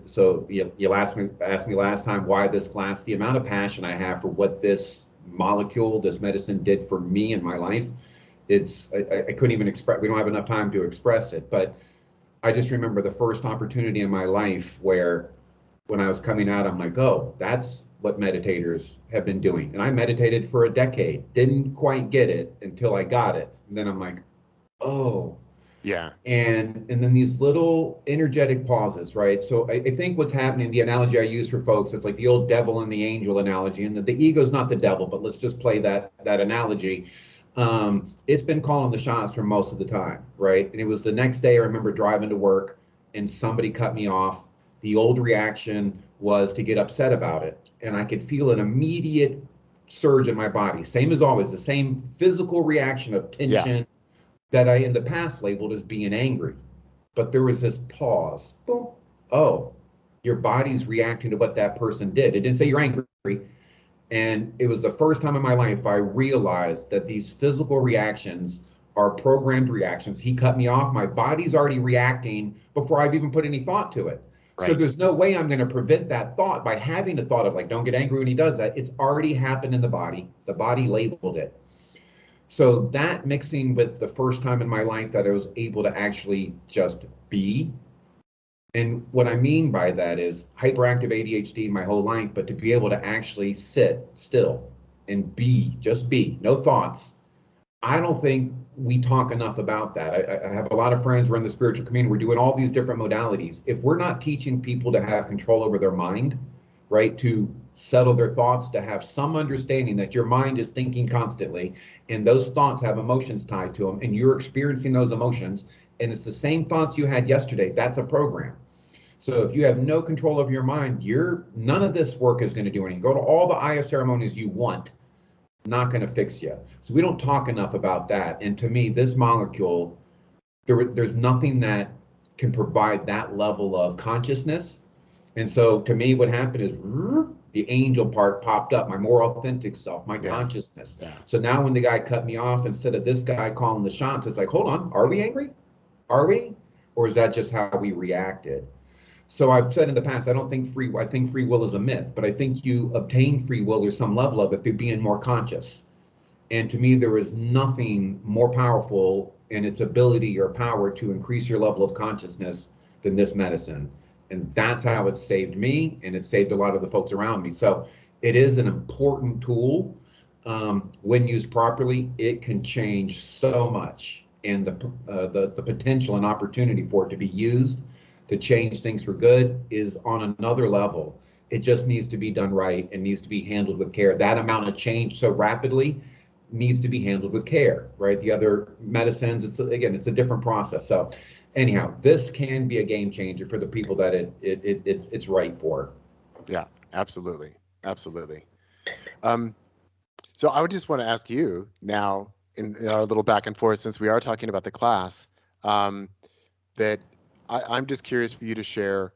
so you asked me last time why this class, the amount of passion I have for what this molecule, this medicine did for me in my life, I couldn't even express, we don't have enough time to express it, but I just remember the first opportunity in my life where when I was coming out, I'm like, oh, that's what meditators have been doing. And I meditated for a decade, didn't quite get it until I got it. And then I'm like, oh, yeah. And then these little energetic pauses, right? So I think what's happening, the analogy I use for folks, it's like the old devil and the angel analogy, and the ego's not the devil, but let's just play that analogy. It's been calling the shots for most of the time, right? And it was the next day I remember driving to work and somebody cut me off. The old reaction was to get upset about it. And I could feel an immediate surge in my body. Same as always, the same physical reaction of tension that I in the past labeled as being angry. But there was this pause. Boom. Oh, your body's reacting to what that person did. It didn't say you're angry. And it was the first time in my life I realized that these physical reactions are programmed reactions. He cut me off. My body's already reacting before I've even put any thought to it. Right. So there's no way I'm going to prevent that thought by having a thought of like, don't get angry when he does that. It's already happened in the body. The body labeled it. So that mixing with the first time in my life that I was able to actually just be. And what I mean by that is hyperactive ADHD my whole life, but to be able to actually sit still and be, just be, no thoughts. I don't think we talk enough about that. I have a lot of friends, we're in the spiritual community, we're doing all these different modalities. If we're not teaching people to have control over their mind, right? To settle their thoughts, to have some understanding that your mind is thinking constantly, and those thoughts have emotions tied to them, and you're experiencing those emotions, and it's the same thoughts you had yesterday. That's a program. So if you have no control of your mind, none of this work is going to do anything. Go to all the Aya ceremonies you want, not going to fix you. So we don't talk enough about that. And to me, this molecule, there's nothing that can provide that level of consciousness. And so to me, what happened is the angel part popped up, my more authentic self, my consciousness. Yeah. So now when the guy cut me off, instead of this guy calling the shots, it's like, hold on, are we angry? Are we? Or is that just how we reacted? So I've said in the past, I think free will is a myth, but I think you obtain free will or some level of it through being more conscious. And to me, there is nothing more powerful in its ability or power to increase your level of consciousness than this medicine. And that's how it saved me, and it saved a lot of the folks around me. So it is an important tool. When used properly, it can change so much, and the potential and opportunity for it to be used to change things for good is on another level. It just needs to be done right and needs to be handled with care. That amount of change so rapidly needs to be handled with care, right? The other medicines, it's a different process. So anyhow, this can be a game changer for the people that it's right for. Yeah, absolutely. Absolutely. So I would just want to ask you now in our little back and forth, since we are talking about the class, that I'm just curious for you to share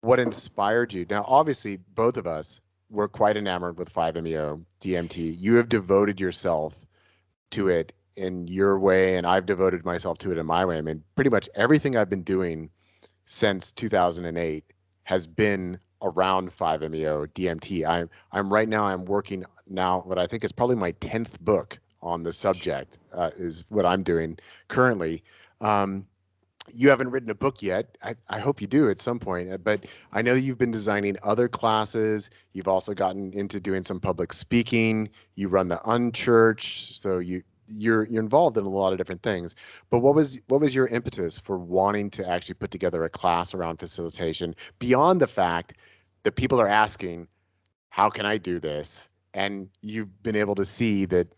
what inspired you. Now, obviously, both of us were quite enamored with 5-MeO DMT. You have devoted yourself to it in your way, and I've devoted myself to it in my way. I mean, pretty much everything I've been doing since 2008 has been around 5-MeO DMT. I'm right now, I'm working now what I think is probably my 10th book on the subject, is what I'm doing currently. You haven't written a book yet. I hope you do at some point, but I know you've been designing other classes. You've also gotten into doing some public speaking. You run the Unchurch, so you're involved in a lot of different things. But what was your impetus for wanting to actually put together a class around facilitation beyond the fact that people are asking, how can I do this? And you've been able to see that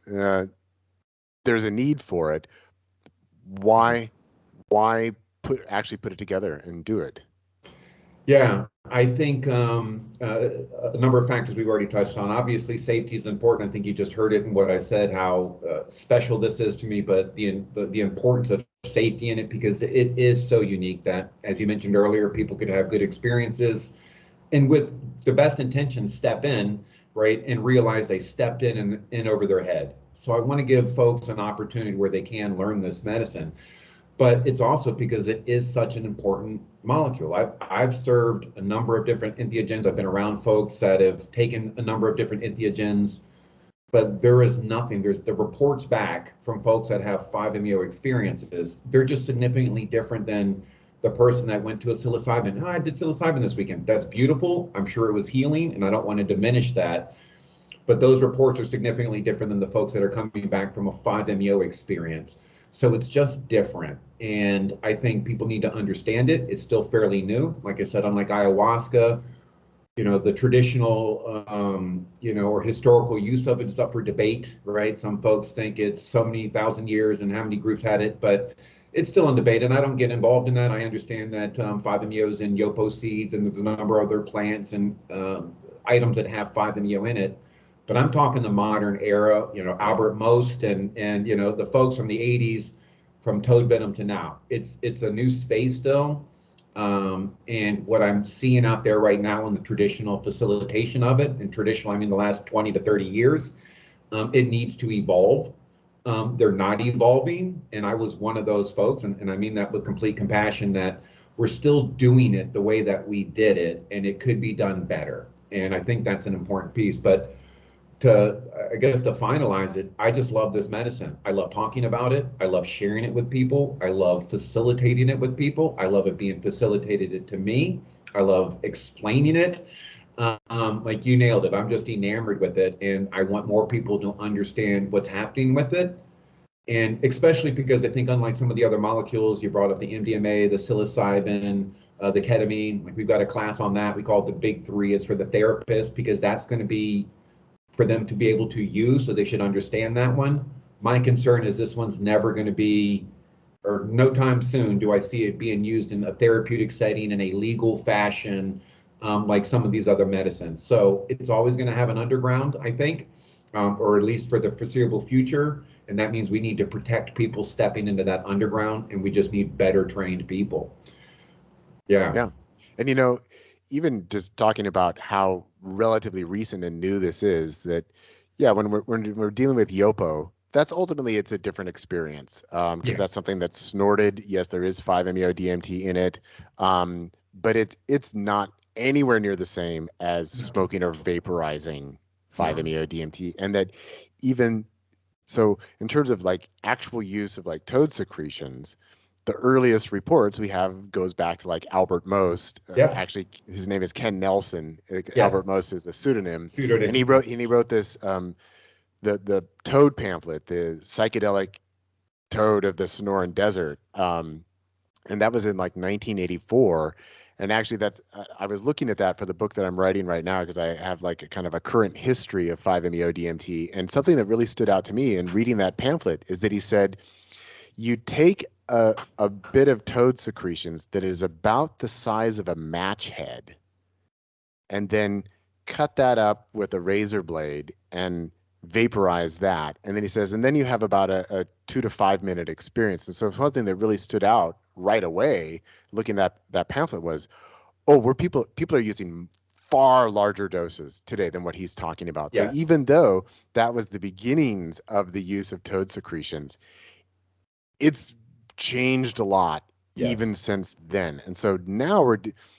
there's a need for it. Why actually put it together and do it? Yeah, I think a number of factors we've already touched on. Obviously, safety is important. I think you just heard it in what I said, how special this is to me, but the importance of safety in it, because it is so unique that, as you mentioned earlier, people could have good experiences and with the best intentions step in, right, and realize they stepped in over their head. So I want to give folks an opportunity where they can learn this medicine. But it's also because it is such an important molecule. I've served a number of different entheogens. I've been around folks that have taken a number of different entheogens, but there is nothing. There's the reports back from folks that have 5-MeO experiences. They're just significantly different than the person that went to a psilocybin. Oh, I did psilocybin this weekend. That's beautiful. I'm sure it was healing, and I don't want to diminish that. But those reports are significantly different than the folks that are coming back from a 5-MeO experience. So it's just different. And I think people need to understand it. It's still fairly new. Like I said, unlike ayahuasca, the traditional, or historical use of it is up for debate, right? Some folks think it's so many thousand years and how many groups had it, but it's still in debate. And I don't get involved in that. I understand that 5-MeO is in yopo seeds, and there's a number of other plants and items that have 5-MeO in it. But I'm talking the modern era, Albert Most and the folks from the 80s, from toad venom to now. It's a new space still. And what I'm seeing out there right now in the traditional facilitation of it, and traditional, I mean the last 20 to 30 years, it needs to evolve. They're not evolving. And I was one of those folks, and I mean that with complete compassion, that we're still doing it the way that we did it, and it could be done better. And I think that's an important piece. But to finalize it, I just love this medicine. I love talking about it. I love sharing it with people. I love facilitating it with people. I love it being facilitated to me. I love explaining it. Like you nailed it. I'm just enamored with it, and I want more people to understand what's happening with it. And especially because I think, unlike some of the other molecules, you brought up the MDMA, the psilocybin, the ketamine. Like we've got a class on that. We call it the big three. It's for the therapist because that's going to be for them to be able to use, so they should understand that one. My concern is this one's never going to be, or no time soon do I see it being used in a therapeutic setting in a legal fashion, like some of these other medicines. So it's always going to have an underground, I think, or at least for the foreseeable future. And that means we need to protect people stepping into that underground, and we just need better trained people. Yeah. Yeah. And, you know, even just talking about how relatively recent and new this is, that, yeah, when we're dealing with Yopo, that's ultimately it's a different experience because Yeah. that's something that's snorted. Yes, there is 5-MeO DMT in it, but it's not anywhere near the same as No. smoking or vaporizing No. 5-MeO DMT. And that even so, in terms of like actual use of like toad secretions, the earliest reports we have goes back to like Albert Most. Yeah. Actually, his name is Ken Nelson. Yeah. Albert Most is a pseudonym, and Pseudonym. he wrote this the toad pamphlet, the psychedelic toad of the Sonoran Desert, and that was in like 1984. And actually, that's I was looking at that for the book that I'm writing right now because I have like a kind of a current history of 5-MeO DMT. And something that really stood out to me in reading that pamphlet is that he said you take a bit of toad secretions that is about the size of a match head and then cut that up with a razor blade and vaporize that. And then he says, and then you have about a 2 to 5 minute experience. And so something that really stood out right away, looking at that pamphlet, was, oh, people are using far larger doses today than what he's talking about. So Yes. even though that was the beginnings of the use of toad secretions, it's changed a lot Yes. even since then. And so now we're,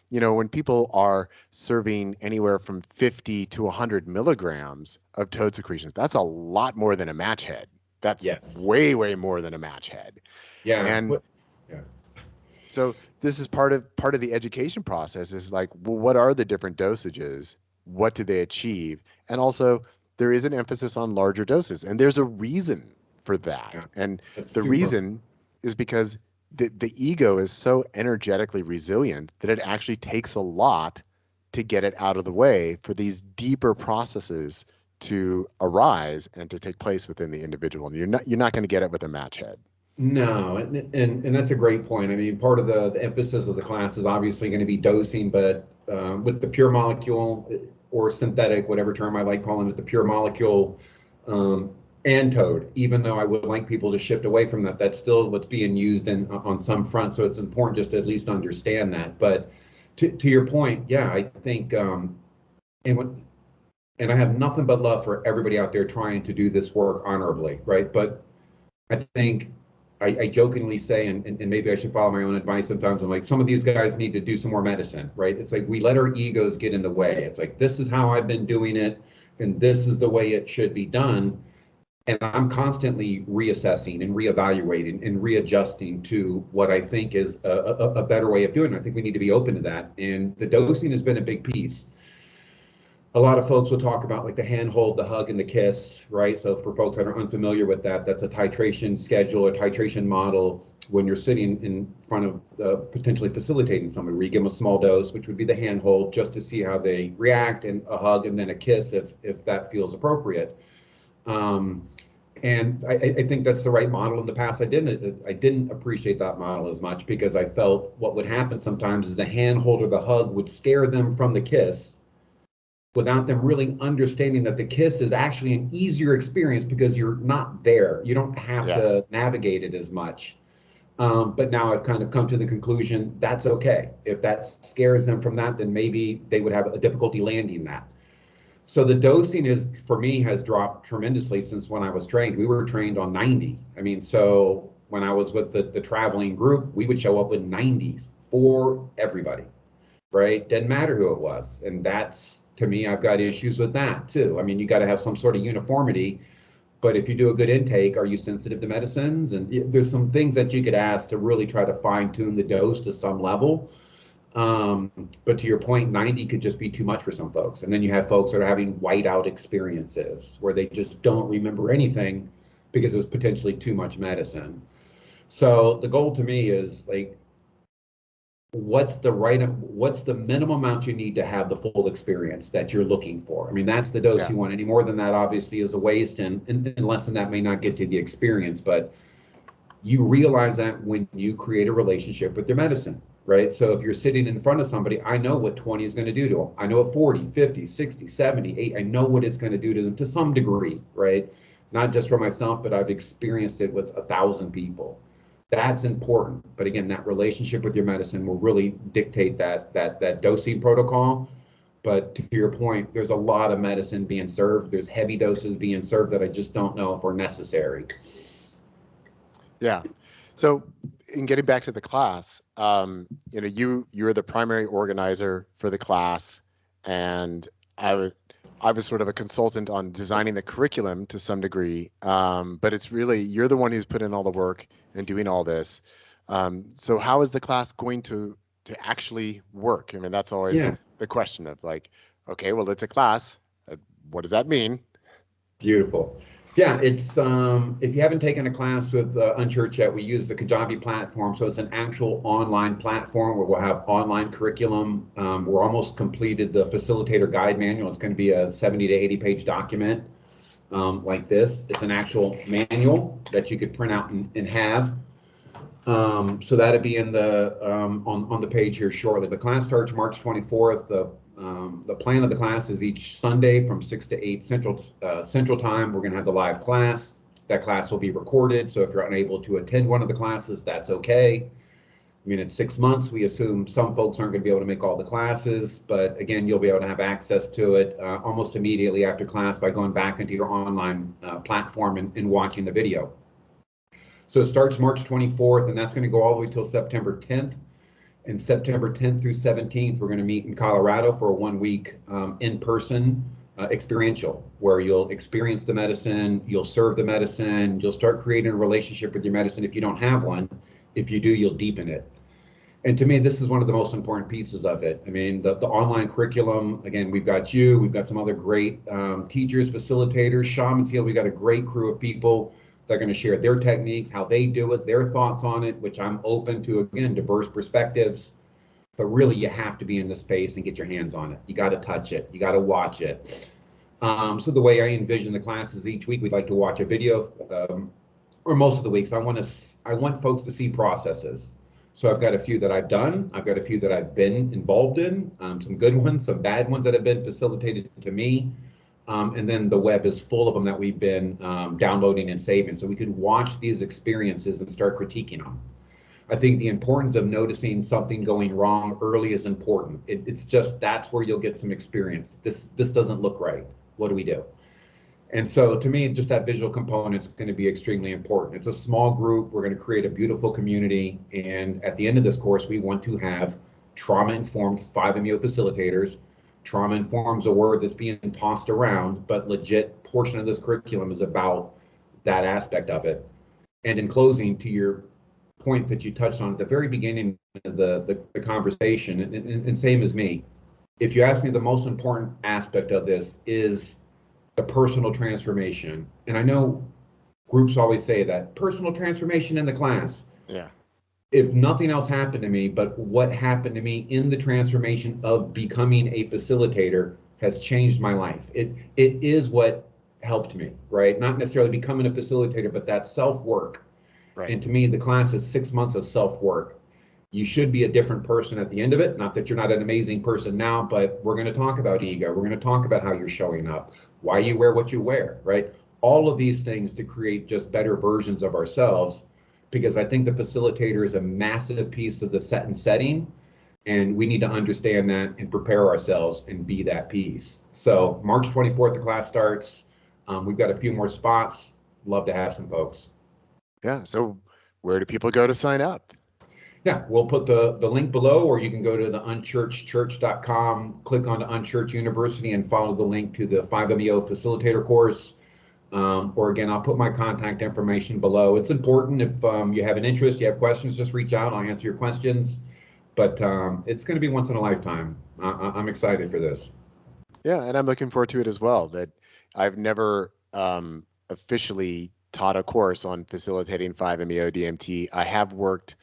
you know, when people are serving anywhere from 50 to 100 milligrams of toad secretions, that's a lot more than a match head. That's Yes. way, way more than a match head. Yeah. And Yeah. so this is part of the education process is like, well, what are the different dosages? What do they achieve? And also there is an emphasis on larger doses, and there's a reason for Yeah. that. And That's the super. reason is because the ego is so energetically resilient that it actually takes a lot to get it out of the way for these deeper processes to arise and to take place within the individual. And you're not going to get it with a match head. No, and that's a great point. I mean, part of the emphasis of the class is obviously going to be dosing, but with the pure molecule or synthetic, whatever term I like calling it, the pure molecule and toad, even though I would like people to shift away from that, that's still what's being used on some front. So it's important just to at least understand that. But to your point, yeah, I think, and when, and I have nothing but love for everybody out there trying to do this work honorably, right? But I think I jokingly say, and maybe I should follow my own advice sometimes. I'm like, some of these guys need to do some more medicine, right? It's like we let our egos get in the way. It's like, this is how I've been doing it, and this is the way it should be done. And I'm constantly reassessing and reevaluating and readjusting to what I think is a better way of doing it. I think we need to be open to that. And the dosing has been a big piece. A lot of folks will talk about like the handhold, the hug, and the kiss, right? So for folks that are unfamiliar with that, that's a titration schedule, a titration model when you're sitting in front of potentially facilitating somebody, where you give them a small dose, which would be the handhold, just to see how they react, and a hug, and then a kiss if that feels appropriate. And I think that's the right model. In the past, I didn't appreciate that model as much because I felt what would happen sometimes is the handhold or the hug would scare them from the kiss without them really understanding that the kiss is actually an easier experience because you're not there. You don't have Yeah. to navigate it as much. But now I've kind of come to the conclusion that's okay. If that scares them from that, then maybe they would have a difficulty landing that. So the dosing is, for me, has dropped tremendously since when I was trained. We were trained on 90. I mean, so when I was with the traveling group, we would show up with 90s for everybody, right? Didn't matter who it was. And that's, to me, I've got issues with that too. I mean, you got to have some sort of uniformity, but if you do a good intake, are you sensitive to medicines? And there's some things that you could ask to really try to fine tune the dose to some level. But to your point, 90 could just be too much for some folks. And then you have folks that are having whiteout experiences where they just don't remember anything because it was potentially too much medicine. So the goal to me is like, what's the minimum amount you need to have the full experience that you're looking for. I mean, that's the dose Yeah. you want. Any more than that obviously is a waste, and less than that may not get you the experience. But you realize that when you create a relationship with your medicine, right? So if you're sitting in front of somebody, I know what 20 is going to do to them. I know what 40, 50, 60, 70, 80, I know what it's going to do to them to some degree, right? Not just for myself, but I've experienced it with 1,000 people. That's important. But again, that relationship with your medicine will really dictate that dosing protocol. But to your point, there's a lot of medicine being served. There's heavy doses being served that I just don't know if are necessary. Yeah. So in getting back to the class, you're the primary organizer for the class, and I was sort of a consultant on designing the curriculum to some degree. But it's really, you're the one who's put in all the work and doing all this. So how is the class going to actually work? I mean, that's always Yeah. the question of like, okay, well, it's a class. What does that mean? Beautiful. Yeah, it's if you haven't taken a class with Unchurch yet, we use the Kajabi platform. So it's an actual online platform where we'll have online curriculum. We're almost completed the facilitator guide manual. It's going to be a 70 to 80 page document like this. It's an actual manual that you could print out and have. So that'll be in the on the page here shortly. The class starts March 24th. The plan of the class is each Sunday from 6 to 8 Central Time. We're going to have the live class. That class will be recorded. So if you're unable to attend one of the classes, that's okay. I mean, it's 6 months. We assume some folks aren't going to be able to make all the classes, but again, you'll be able to have access to it almost immediately after class by going back into your online platform and watching the video. So it starts March 24th, and that's going to go all the way till September 10th. And September 10th through 17th, we're going to meet in Colorado for a 1 week in-person experiential, where you'll experience the medicine, you'll serve the medicine, you'll start creating a relationship with your medicine if you don't have one. If you do, you'll deepen it. And to me, this is one of the most important pieces of it. I mean, the online curriculum, again, we've got some other great teachers, facilitators, shamans here. We've got a great crew of people. They're going to share their techniques, how they do it, their thoughts on it, which I'm open to, again, diverse perspectives. But really, you have to be in the space and get your hands on it. You got to touch it. You got to watch it. So the way I envision the classes each week, we'd like to watch a video, or most of the weeks. I want folks to see processes. So I've got a few that I've done. I've got a few that I've been involved in, some good ones, some bad ones that have been facilitated to me. And then the web is full of them that we've been downloading and saving. So we can watch these experiences and start critiquing them. I think the importance of noticing something going wrong early is important. It's just, that's where you'll get some experience. This doesn't look right. What do we do? And so to me, just that visual component is going to be extremely important. It's a small group. We're going to create a beautiful community. And at the end of this course, we want to have trauma-informed 5-MEO facilitators. Trauma-informed is a word that's being tossed around, but legit portion of this curriculum is about that aspect of it. And in closing, to your point that you touched on at the very beginning of the conversation, and same as me, if you ask me, the most important aspect of this is the personal transformation. And I know groups always say that personal transformation in the class. Yeah. If nothing else happened to me, but what happened to me in the transformation of becoming a facilitator has changed my life. It is what helped me, right? Not necessarily becoming a facilitator, but that self-work. Right. And to me, the class is 6 months of self-work. You should be a different person at the end of it. Not that you're not an amazing person now, but we're going to talk about ego. We're going to talk about how you're showing up, why you wear what you wear, right? All of these things to create just better versions of ourselves, because I think the facilitator is a massive piece of the set and setting, and we need to understand that and prepare ourselves and be that piece. So March 24th, the class starts. We've got a few more spots. Love to have some folks. Yeah. So where do people go to sign up? Yeah, we'll put the link below, or you can go to the unchurchchurch.com, click on the Unchurch University, and follow the link to the 5-MEO facilitator course. Or again, I'll put my contact information below. It's important if you have an interest, you have questions, just reach out. I'll answer your questions. But it's going to be once in a lifetime. I'm excited for this. Yeah, and I'm looking forward to it as well. That I've never officially taught a course on facilitating 5-MeO DMT. I have worked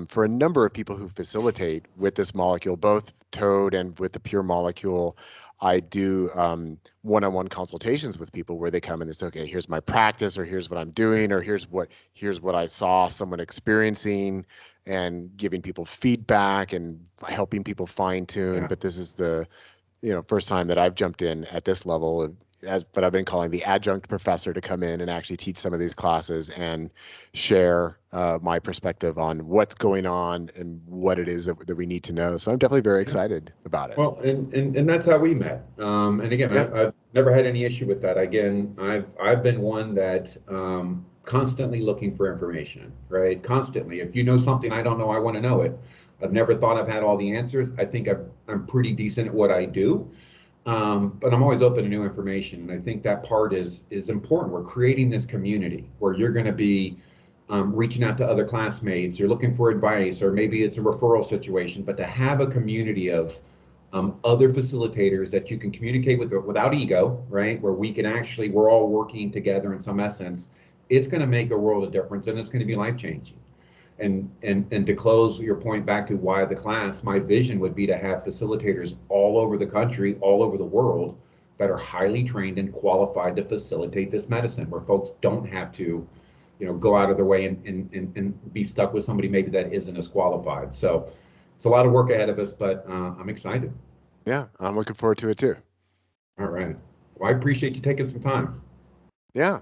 For a number of people who facilitate with this molecule, both Toad and with the pure molecule, I do one-on-one consultations with people where they come and they say, okay, here's my practice, or here's what I'm doing, or here's what I saw someone experiencing, and giving people feedback and helping people fine tune. Yeah. But this is the first time that I've jumped in at this level, but I've been calling the adjunct professor to come in and actually teach some of these classes and share my perspective on what's going on and what it is that we need to know. So I'm definitely very excited about it. Well, and that's how we met. And again, Yeah. I've never had any issue with that. Again, I've been one that constantly looking for information, right? Constantly. If you know something I don't know, I want to know it. I've never thought I've had all the answers. I think I'm pretty decent at what I do. But I'm always open to new information, and I think that part is important. We're creating this community where you're going to be reaching out to other classmates, you're looking for advice, or maybe it's a referral situation. But to have a community of other facilitators that you can communicate with without ego, right? Where we're all working together in some essence, it's going to make a world of difference, and it's going to be life changing. And to close your point back to why the class, my vision would be to have facilitators all over the country, all over the world, that are highly trained and qualified to facilitate this medicine, where folks don't have to, go out of their way and be stuck with somebody maybe that isn't as qualified. So it's a lot of work ahead of us, but I'm excited. Yeah, I'm looking forward to it too. All right. Well, I appreciate you taking some time. Yeah.